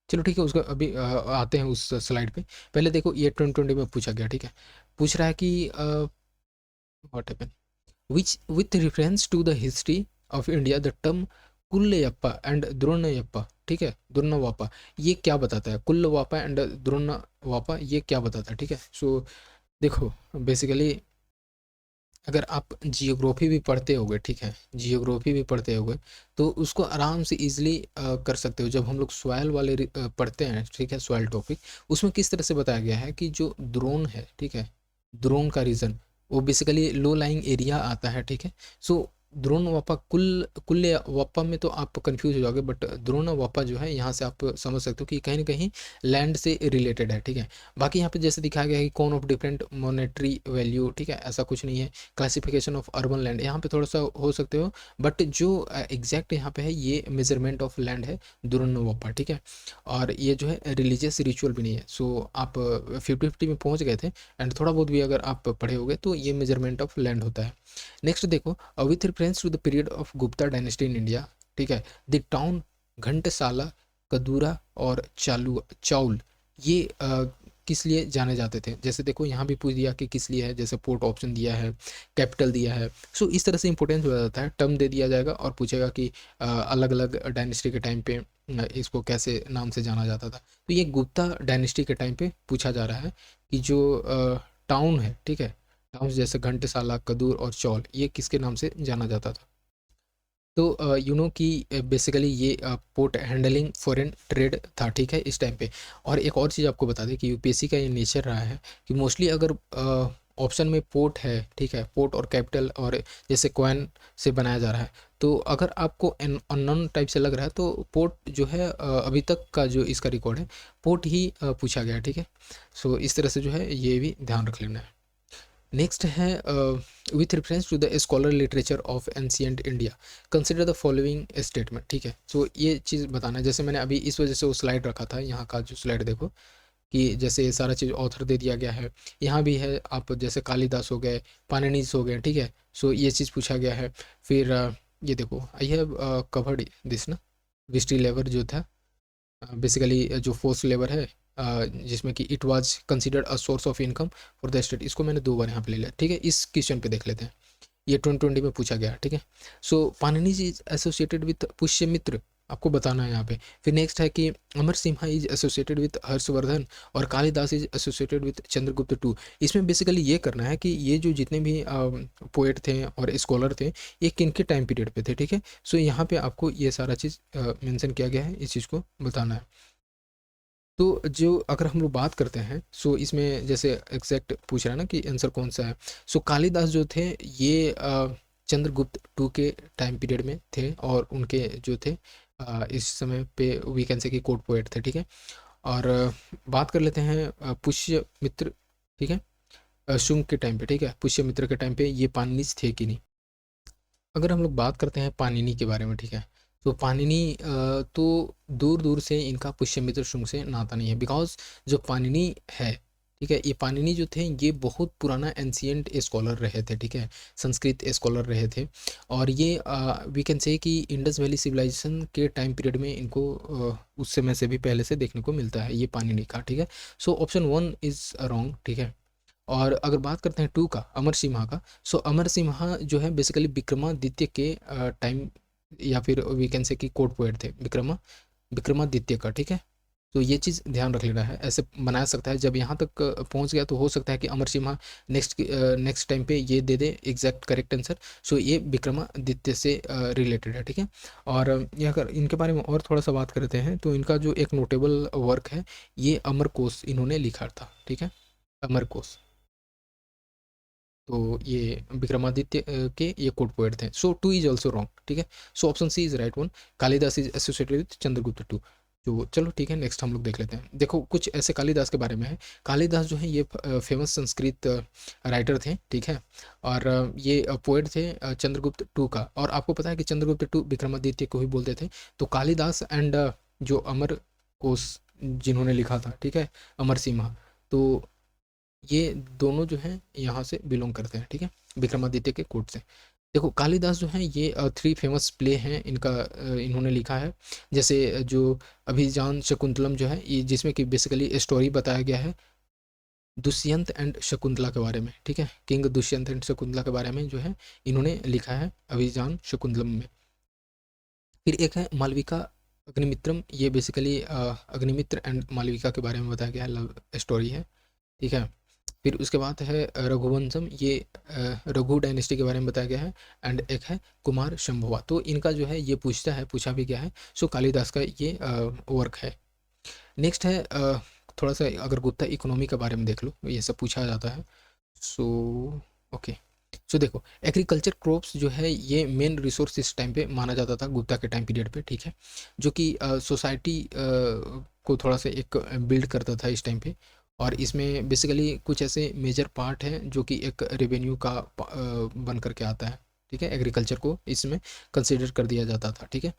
चलो ठीक है, उसका अभी आते हैं उस स्लाइड पे। पहले देखो ये 2020 में पूछा गया, ठीक है, पूछ रहा है कि what happen which with reference to the history of India the term Kullayappa and Dronayappa, ठीक है, द्रोणवापा, ये क्या बताता है? कुल्लवापा एंड द्रोणवापा ये क्या बताता है, ठीक है। सो देखो बेसिकली अगर आप जियोग्राफी भी पढ़ते होगे, ठीक है, जियोग्राफी भी पढ़ते होगे तो उसको आराम से इजीली कर सकते हो। जब हम लोग सॉइल वाले पढ़ते हैं, ठीक है, सॉइल टॉपिक, उसमें किस तरह से बताया गया है कि जो द्रोण है, ठीक है, द्रोण का रीजन वो बेसिकली लो लाइंग एरिया आता है, ठीक है। सो द्रोण वापा कुल्ले वापा में तो आप कंफ्यूज हो जाओगे, बट द्रोण वापा जो है यहाँ से आप समझ सकते हो कि कहीं ना कहीं लैंड से रिलेटेड है, ठीक है। बाकी यहाँ पे जैसे दिखाया गया है कि कौन ऑफ डिफरेंट मॉनेटरी वैल्यू, ठीक है, ऐसा कुछ नहीं है। क्लासिफिकेशन ऑफ अर्बन लैंड यहाँ पे थोड़ा सा हो सकते हो, बट जो एग्जैक्ट यहाँ पे है ये मेजरमेंट ऑफ लैंड है द्रोण वापा, ठीक है। और ये जो है रिलीजियस रिचुअल भी नहीं है। सो आप 50-50 में पहुँच गए थे, एंड थोड़ा बहुत भी अगर आप पढ़े होगे तो ये मेजरमेंट ऑफ लैंड होता है। नेक्स्ट देखो with reference to the period of Gupta dynasty in India, ठीक है, द टाउन घंटसाला, कदूरा और चाउल ये किस लिए जाने जाते थे? जैसे देखो यहाँ भी पूछ दिया कि किस लिए है, जैसे पोर्ट ऑप्शन दिया है, कैपिटल दिया है। सो इस तरह से इंपॉर्टेंस हो जाता है, टर्म दे दिया जाएगा और पूछेगा कि अलग अलग डायनेस्टी के टाइम पे इसको कैसे नाम से जाना जाता था। तो ये गुप्ता डायनेस्टी के टाइम पे पूछा जा रहा है कि जो टाउन है, ठीक है, टाउन जैसे घंटसाला, कदूर और चौल ये किसके नाम से जाना जाता था? तो यू नो कि बेसिकली ये पोर्ट हैंडलिंग फॉरेन ट्रेड था, ठीक है, इस टाइम पे। और एक और चीज़ आपको बता दें कि यूपीएससी का ये नेचर रहा है कि मोस्टली अगर ऑप्शन में पोर्ट है, ठीक है, पोर्ट और कैपिटल और जैसे कॉइन से बनाया जा रहा है, तो अगर आपको अननोन टाइप से लग रहा है तो पोर्ट जो है अभी तक का जो इसका रिकॉर्ड है पोर्ट ही पूछा गया है, ठीक है। सो इस तरह से जो है ये भी ध्यान रख लेना है। नेक्स्ट है with reference to the scholar literature of ancient India consider the following statement. ठीक है, सो ये चीज़ बताना है। जैसे मैंने अभी इस वजह से वो स्लाइड रखा था, यहाँ का जो स्लाइड देखो कि जैसे ये सारा चीज़ ऑथर दे दिया गया है, यहाँ भी है। आप जैसे कालिदास हो गए, पाणिनीज हो गए, ठीक है। सो ये चीज़ पूछा गया है। फिर ये देखो, आई हैव कवर्ड दिस ना, विस्टी लेवर जो था, बेसिकली जो फोर्स लेबर है, जिसमें कि it was considered a source of income for the state. इसको मैंने 2 बार यहाँ पे ले लिया, ठीक है। इस क्वेश्चन पे देख लेते हैं, ये 2020 में पूछा गया, ठीक है। So Panini is associated with Pushyamitra, आपको बताना है यहाँ पे। फिर नेक्स्ट है कि Amar Simha is associated with Harshavardhana और Kalidasa is associated with Chandragupta two. इसमें बेसिकली ये करना है कि ये जो जितने भी पोएट थे और स्कॉलर थे, ये किन के टाइम पीरियड पे थे, ठीक है। सो यहाँ पे आपको ये सारा चीज़ मेंशन किया गया है, इस चीज़ को बताना है। तो जो अगर हम लोग बात करते हैं, सो इसमें जैसे एग्जैक्ट पूछ रहा है ना कि आंसर कौन सा है। सो कालिदास जो थे, ये चंद्रगुप्त टू के टाइम पीरियड में थे, और उनके जो थे इस समय पे वी कैन से कि कोर्ट पोएट थे, ठीक है। और बात कर लेते हैं पुष्यमित्र, ठीक है, शुंग के टाइम पे, ठीक है। पुष्यमित्र के टाइम पे ये पाणिनि थे कि नहीं। अगर हम लोग बात करते हैं पाणिनि के बारे में, ठीक है, तो पाणिनि तो दूर दूर से इनका पुष्यमित्र शुंग से नाता नहीं है, बिकॉज जो पाणिनि है, ठीक है, ये पाणिनि जो थे ये बहुत पुराना एंशियंट स्कॉलर रहे थे, ठीक है, संस्कृत स्कॉलर रहे थे। और ये वी कैन से कि इंडस वैली सिविलाइजेशन के टाइम पीरियड में इनको उस समय से भी पहले से देखने को मिलता है ये पाणिनि का, ठीक है। सो ऑप्शन 1 इज़ रॉन्ग, ठीक है। और अगर बात करते हैं 2 का, अमर सिम्हा का, सो अमर सिम्हा जो है बेसिकली विक्रमादित्य के टाइम, या फिर वी कैन से कि कोर्ट पोएट थे विक्रमादित्य का, ठीक है। तो ये चीज़ ध्यान रख लेना है, ऐसे बनाया सकता है। जब यहाँ तक पहुँच गया तो हो सकता है कि अमर सिम्हा नेक्स्ट टाइम पे ये दे दे एग्जैक्ट करेक्ट आंसर। सो ये विक्रमादित्य से रिलेटेड है, ठीक है। और ये अगर इनके बारे में और थोड़ा सा बात करते हैं, तो इनका जो एक नोटेबल वर्क है, ये अमरकोश इन्होंने लिखा था, ठीक है, अमरकोश। तो ये विक्रमादित्य के ये कोट पोएट थे। सो 2 इज ऑल्सो रॉन्ग, ठीक है। So option C is right one, Kalidas is associated with Chandragupta two. तो चलो ठीक है, नेक्स्ट हम लोग देख लेते हैं। देखो कुछ ऐसे कालिदास के बारे में है। कालिदास जो है ये फेमस संस्कृत राइटर थे, ठीक है। और ये पोएट थे चंद्रगुप्त टू का। और आपको पता है कि चंद्रगुप्त टू विक्रमादित्य को ही बोलते थे। तो कालिदास एंड जो अमर कोश जिन्होंने लिखा था, ठीक है, अमर सिम्हा, तो ये दोनों जो हैं यहाँ से बिलोंग करते हैं, ठीक है, विक्रमादित्य के कोर्ट से। देखो कालिदास जो है ये 3 फेमस प्ले हैं इनका, इन्होंने लिखा है। जैसे जो अभिजान शकुंतलम जो है, ये जिसमें कि बेसिकली स्टोरी बताया गया है दुष्यंत एंड शकुंतला के बारे में, ठीक है, किंग दुष्यंत एंड शकुंतला के बारे में जो है इन्होंने लिखा है अभिजान शकुंतलम में। फिर एक है मालविका अग्निमित्रम, ये बेसिकली अग्निमित्र एंड मालविका के बारे में बताया गया है, लव स्टोरी है, ठीक है। फिर उसके बाद है रघुवंशम, ये रघु डायनेस्टी के बारे में बताया गया है। एंड एक है कुमार शंभुवा, तो इनका जो है ये पूछा भी गया है। सो कालिदास का ये वर्क है। नेक्स्ट है थोड़ा सा अगर गुप्ता इकोनॉमी के बारे में देख लो, ये सब पूछा जाता है। सो ओके, सो देखो एग्रीकल्चर क्रॉप्स जो है ये मेन रिसोर्स इस टाइम पे माना जाता था गुप्ता के टाइम पीरियड पे, ठीक है, जो कि सोसाइटी को थोड़ा सा एक बिल्ड करता था इस टाइम पे। और इसमें बेसिकली कुछ ऐसे मेजर पार्ट हैं जो कि एक रेवेन्यू का बन करके आता है, ठीक है, एग्रीकल्चर को इसमें कंसिडर कर दिया जाता था, ठीक है।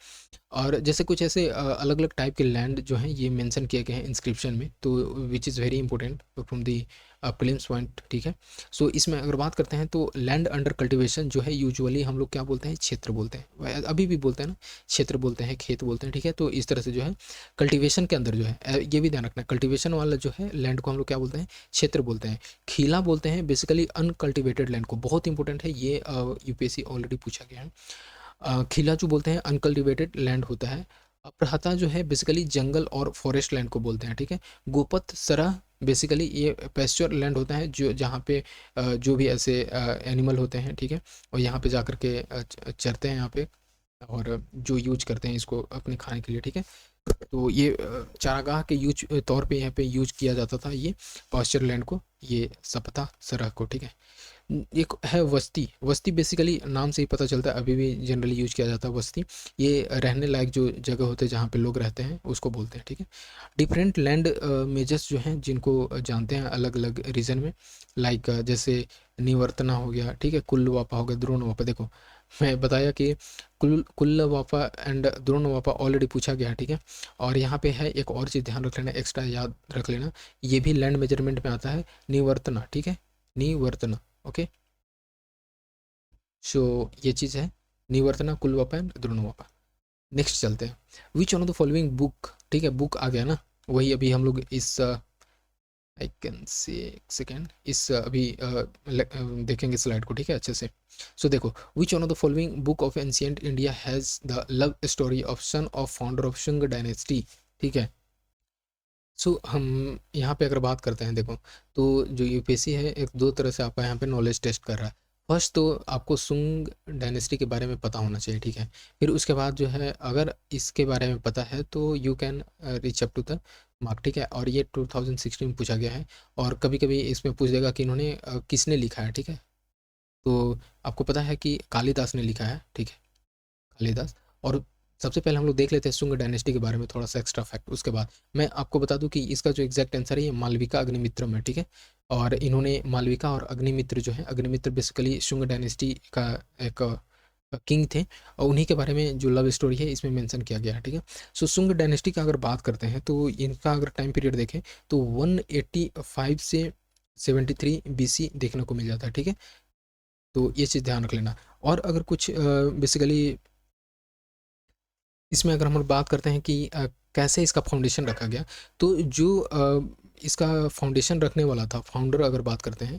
और जैसे कुछ ऐसे अलग अलग टाइप के लैंड जो हैं ये मेंशन किए गए हैं इंस्क्रिप्शन में, तो which is very important from the prelims point, ठीक है। सो इसमें अगर बात करते हैं तो लैंड अंडर कल्टीवेशन जो है यूजुअली हम लोग क्या बोलते हैं, क्षेत्र बोलते हैं, अभी भी बोलते हैं ना, क्षेत्र बोलते हैं, खेत बोलते हैं, ठीक है। तो इस तरह से जो है कल्टीवेशन के अंदर जो है ये भी ध्यान रखना, कल्टीवेशन वाला जो है लैंड को हम लोग क्या बोलते हैं, क्षेत्र बोलते हैं। खीला बोलते हैं बेसिकली अनकल्टिवेटेड लैंड को, बहुत इंपॉर्टेंट है ये, यूपीएससी ऑलरेडी पूछा गया है। खिला जो बोलते हैं अनकल्टिवेटेड लैंड होता है। अप्रहता जो है बेसिकली जंगल और फॉरेस्ट लैंड को बोलते हैं, ठीक है। गोपत सरह बेसिकली ये पेस्चर लैंड होता है, जो जहाँ पे जो भी ऐसे एनिमल होते हैं, ठीक है, और यहाँ पे जाकर के चरते हैं यहाँ पे, और जो यूज करते हैं इसको अपने खाने के लिए, ठीक है। तो ये चारागाह के यूज तौर पे यहाँ पे यूज किया जाता था ये पास्चर लैंड को, ये सपता सरह को, ठीक है। एक है वस्ती। वस्ती बेसिकली नाम से ही पता चलता है, अभी भी जनरली यूज किया जाता है वस्ती। ये रहने लायक जो जगह होते हैं जहाँ पे लोग रहते हैं उसको बोलते हैं, ठीक है। डिफरेंट लैंड मेजर्स जो हैं जिनको जानते हैं अलग अलग रीजन में, लाइक जैसे निवर्तना हो गया, ठीक है, कुल्लवापा हो गया, द्रोणवापा। देखो मैं बताया कि कुल्लवापा एंड द्रोणवापा ऑलरेडी पूछा गया है, ठीक है। और यहाँ पे है एक और चीज़ ध्यान रख लेना, एक्स्ट्रा याद रख लेना, ये भी लैंड मेजरमेंट में आता है, निवर्तना, ठीक है, निवर्तना, ओके। सो ये चीज़ है, निवर्तना, कुल्लवापा एंड द्रोणवापा। नेक्स्ट चलते हैं, विच one of the following book, ठीक है, बुक आ गया ना, वही अभी हम लोग इस आई कैन से एक सेकेंड इस अभी देखेंगे स्लाइड को, ठीक है, अच्छे से। सो देखो, विच one of the following book of ancient India has the love story of son of founder of Shunga dynasty, ठीक है। सो हम यहाँ पे अगर बात करते हैं, देखो तो जो यूपीएससी है एक दो तरह से आपका यहाँ पे नॉलेज टेस्ट कर रहा है। फर्स्ट तो आपको सुंग डायनेस्टी के बारे में पता होना चाहिए, ठीक है। फिर उसके बाद जो है अगर इसके बारे में पता है तो you can reach up to the mark, ठीक है। और ये 2016 में पूछा गया है, और कभी कभी इसमें पूछ देगा कि इन्होंने किसने लिखा है, ठीक है। तो आपको पता है कि कालिदास ने लिखा है, ठीक है, कालिदास। और सबसे पहले हम लोग देख लेते हैं शुंग डायनेस्टी के बारे में थोड़ा सा एक्स्ट्रा फैक्ट, उसके बाद मैं आपको बता दूं कि इसका जो एग्जैक्ट आंसर है ये मालविका अग्निमित्रम है, ठीक है। और इन्होंने मालविका और अग्निमित्र जो है, अग्निमित्र बेसिकली शुंग डायनेस्टी का एक किंग थे, और उन्हीं के बारे में जो लव स्टोरी है इसमें मेंशन किया गया है, ठीक है। सो शुंग डायनेस्टी का अगर बात करते हैं तो इनका अगर टाइम पीरियड देखें तो 185 से 73 बीसी देखने को मिल जाता है, ठीक है। तो ये चीज़ ध्यान रख लेना। और अगर कुछ बेसिकली इसमें अगर हम लोग बात करते हैं कि कैसे इसका फाउंडेशन रखा गया, तो जो इसका फाउंडेशन रखने वाला था, फाउंडर अगर बात करते हैं,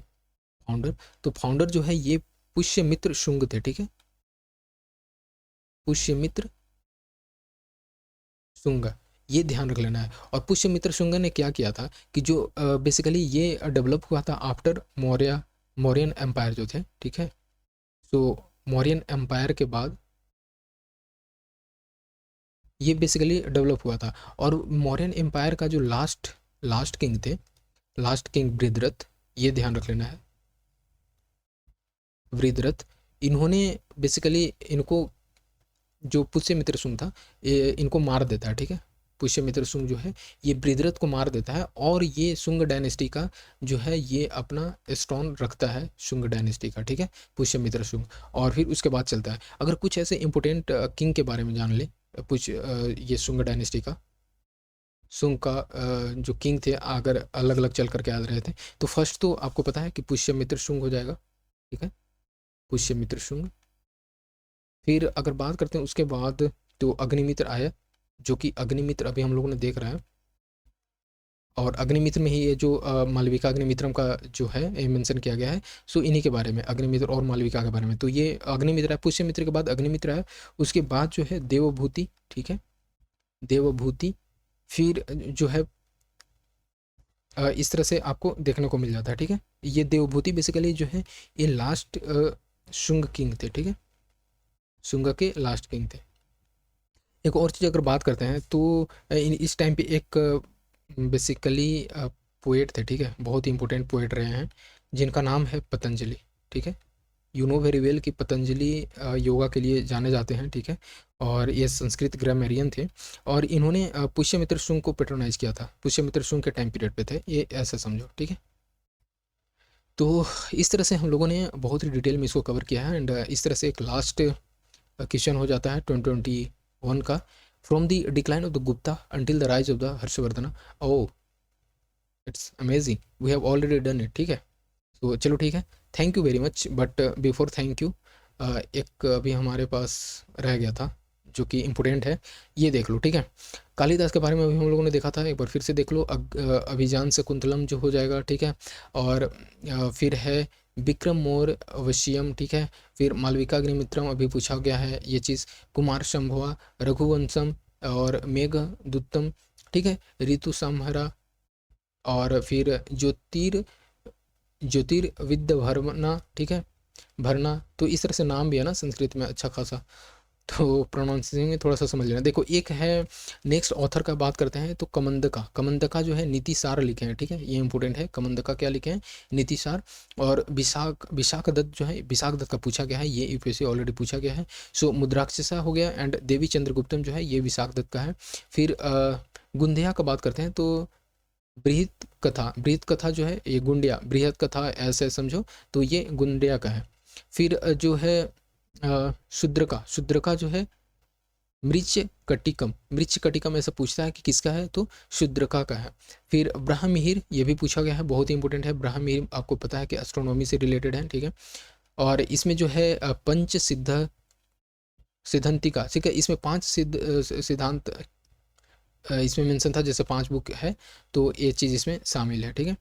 फाउंडर, तो फाउंडर जो है ये पुष्यमित्र शुंग थे, ठीक है, पुष्यमित्र शुंग, ये ध्यान रख लेना है। और पुष्यमित्र शुंग ने क्या किया था कि जो बेसिकली ये डेवलप हुआ था आफ्टर मौर्यन एम्पायर जो थे, ठीक है। सो मौर्यन एम्पायर के बाद ये बेसिकली डेवलप हुआ था। और मौर्यन एम्पायर का जो लास्ट लास्ट किंग थे, लास्ट किंग वृद्धरथ, ये ध्यान रख लेना है, वृद्धरथ, इन्होंने बेसिकली इनको, जो पुष्यमित्र शुंग था ये इनको मार देता है, ठीक है। पुष्यमित्र शुंग जो है ये वृद्धरथ को मार देता है, और ये शुंग डायनेस्टी का जो है ये अपना स्टोन रखता है शुंग डायनेस्टी का, ठीक है, पुष्यमित्र शुंग। और फिर उसके बाद चलता है, अगर कुछ ऐसे इंपॉर्टेंट किंग के बारे में जान ले, कुछ ये शुंग डायनेस्टी का, शुंग का जो किंग थे अगर अलग अलग चल करके आ रहे थे, तो फर्स्ट तो आपको पता है कि पुष्यमित्र शुंग हो जाएगा, ठीक है, पुष्यमित्र शुंग। फिर अगर बात करते हैं उसके बाद तो अग्निमित्र आया, जो कि अग्निमित्र अभी हम लोगों ने देख रहा है। और अग्निमित्र में ही ये जो मालविका अग्निमित्रम का जो है ये मेंशन किया गया है। सो इन्हीं के बारे में, अग्निमित्र और मालविका के बारे में। तो ये अग्निमित्र है, पुष्यमित्र के बाद अग्निमित्र है, उसके बाद जो है देवभूति, ठीक है, देवभूति। फिर जो है इस तरह से आपको देखने को मिल जाता है, ठीक है। ये देवभूति बेसिकली जो है ये लास्ट शुंग किंग थे, ठीक है, शुंग के लास्ट किंग थे। एक और चीज़ अगर बात करते हैं तो इस टाइम पे एक बेसिकली पोएट थे, ठीक है, बहुत ही इंपॉर्टेंट पोएट रहे हैं, जिनका नाम है पतंजलि, ठीक है। यू नो वेरी वेल कि पतंजलि योगा के लिए जाने जाते हैं, ठीक है। और ये संस्कृत ग्रामेरियन थे, और इन्होंने पुष्यमित्र शुंग को पेट्रोनाइज किया था, पुष्यमित्र शुंग के टाइम पीरियड पे थे ये, ऐसा समझो, ठीक है। तो इस तरह से हम लोगों ने बहुत ही डिटेल में इसको कवर किया है। एंड इस तरह से एक लास्ट क्वेश्चन हो जाता है 2021 का, from the decline of the Gupta until the राइज ऑफ द हर्षवर्धन। Oh it's amazing, we have already done it, ठीक है। तो चलो ठीक है, thank you very much. But before thank you एक अभी हमारे पास रह गया था जो कि इम्पोर्टेंट है, ये देख लो, ठीक है। कालिदास के बारे में अभी हम लोगों ने देखा था, एक बार फिर से देख लो। अभिजान से कुंतलम जो हो जाएगा, ठीक है। और फिर है विक्रम मोर अवश्यम, ठीक है। फिर मालविका अग्निमित्रम अभी पूछा गया है ये चीज़, कुमार शंभुआ, रघुवंशम और मेघ दुत्तम, ठीक है, ऋतु संहरा। और फिर ज्योतिर्विद्य भरना, ठीक है, भरना। तो इस तरह से नाम भी है ना संस्कृत में अच्छा खासा। तो प्रोनाउंसिएशन में थोड़ा सा समझ लेना। देखो एक है, नेक्स्ट ऑथर का बात करते हैं तो कमंदका। कमंदका जो है नीतिसार लिखे हैं, ठीक है, ये इंपॉर्टेंट है। कमंदका क्या लिखे हैं? नीतिसार। और विशाख दत्त जो है, विशाख दत्त का पूछा गया है, ये यूपीएससी ऑलरेडी पूछा गया है। सो मुद्राक्षसा हो गया, एंड देवी चंद्रगुप्तम जो है ये विशाख दत्त का है। फिर गुंधिया का बात करते हैं तो बृहत कथा, बृहत कथा जो है ये गुंडिया, बृहत कथा ऐसे समझो, तो ये गुंडिया का है। फिर जो है शूद्र का जो है मृच कटिकम, मृच कटिकम ऐसा पूछता है कि किसका है, तो शूद्रका का है। फिर ब्रह्ममिहिर, ये भी पूछा गया है, बहुत ही इंपॉर्टेंट है। ब्रह्ममिहिर आपको पता है कि एस्ट्रोनॉमी से रिलेटेड है, ठीक है। और इसमें जो है पंच सिद्ध सिद्धांतिका, ठीक है, इसमें 5 सिद्धांत इसमें मेंशन था, जैसे 5 बुक है, तो ये चीज़ इसमें शामिल है, ठीक है।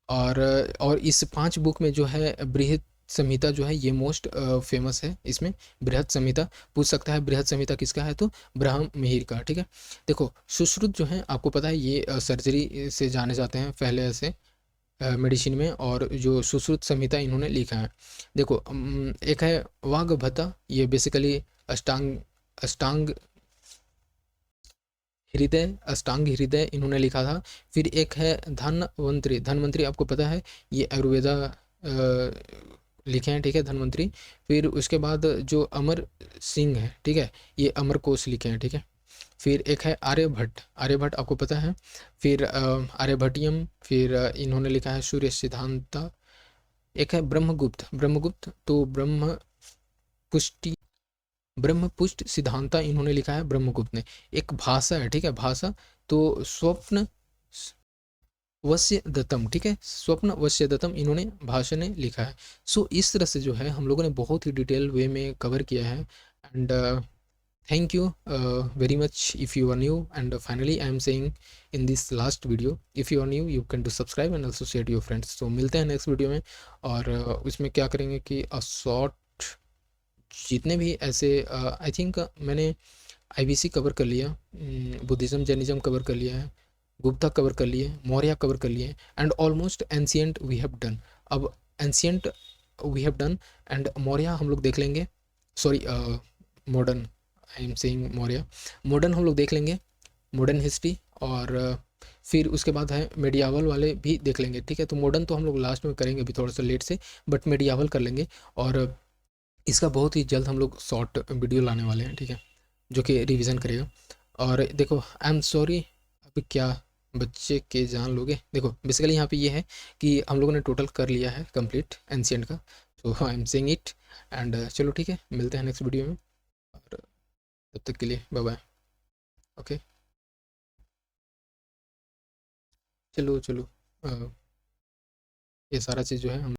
और इस 5 बुक में जो है बृहत संहिता जो है ये मोस्ट फेमस है। इसमें बृहत संहिता पूछ सकता है, बृहत संहिता किसका है, तो ब्रह्ममिहिर का, ठीक है। देखो सुश्रुत जो है आपको पता है ये सर्जरी से जाने जाते हैं पहले से मेडिसिन में, और जो सुश्रुत संहिता इन्होंने लिखा है। देखो एक है वाग्भटा, ये बेसिकली अष्टांग अष्टांग हृदय, अष्टांग हृदय इन्होंने लिखा था। फिर एक है धन्वंतरी, धन्वंतरी आपको पता है ये आयुर्वेदा लिखे हैं, ठीक है, धन्वंतरी। फिर उसके बाद जो अमर सिंह है, ठीक है, ये अमर कोश लिखे हैं, ठीक है। फिर एक है आर्यभट्ट, आर्यभट्ट आपको पता है। फिर आर्यभट्टियम, फिर इन्होंने लिखा है सूर्य सिद्धांत। एक है ब्रह्मगुप्त, ब्रह्मगुप्त तो ब्रह्मपुष्ट सिद्धांता इन्होंने लिखा है ब्रह्मगुप्त ने। एक भाषा है, ठीक है, भाषा तो स्वप्न वश्य दत्तम, ठीक है, स्वप्न वश्य दत्तम इन्होंने भाषा ने लिखा है। सो इस तरह से जो है हम लोगों ने बहुत ही डिटेल वे में कवर किया है। And thank you very much if you are new, and finally I am saying in this last video, if you are new you can do subscribe and also share to your friends। तो मिलते हैं next video में, और उसमें क्या करेंगे कि short जितने भी ऐसे आई थिंक मैंने आईबीसी कवर कर लिया, बुद्धिज़्म जैनिज़्म कवर कर लिया है, गुप्ता कवर कर लिए, मौर्य कवर कर लिए, and almost ancient we have done. अब ancient we have done and Maurya हम लोग देख लेंगे, sorry modern, I am saying Maurya, modern हम लोग देख लेंगे, मॉडर्न हिस्ट्री। और फिर उसके बाद है मेडियावल वाले भी देख लेंगे, ठीक है। तो मॉडर्न तो हम लोग लास्ट में करेंगे अभी थोड़ा सा लेट से, बट मेडियावल कर लेंगे। और इसका बहुत ही जल्द हम लोग शॉर्ट वीडियो लाने वाले हैं, ठीक है, जो कि रिवीजन करेगा। और देखो आई एम सॉरी, अभी क्या बच्चे के जान लोगे। देखो बेसिकली यहाँ पे ये है कि हम लोगों ने टोटल कर लिया है कंप्लीट एंशिएंट का, तो आई एम सेइंग इट। एंड चलो ठीक है, मिलते हैं नेक्स्ट वीडियो में, और तब तक के लिए बाय बाय। ओके, चलो चलो, ये सारा चीज़ जो है हम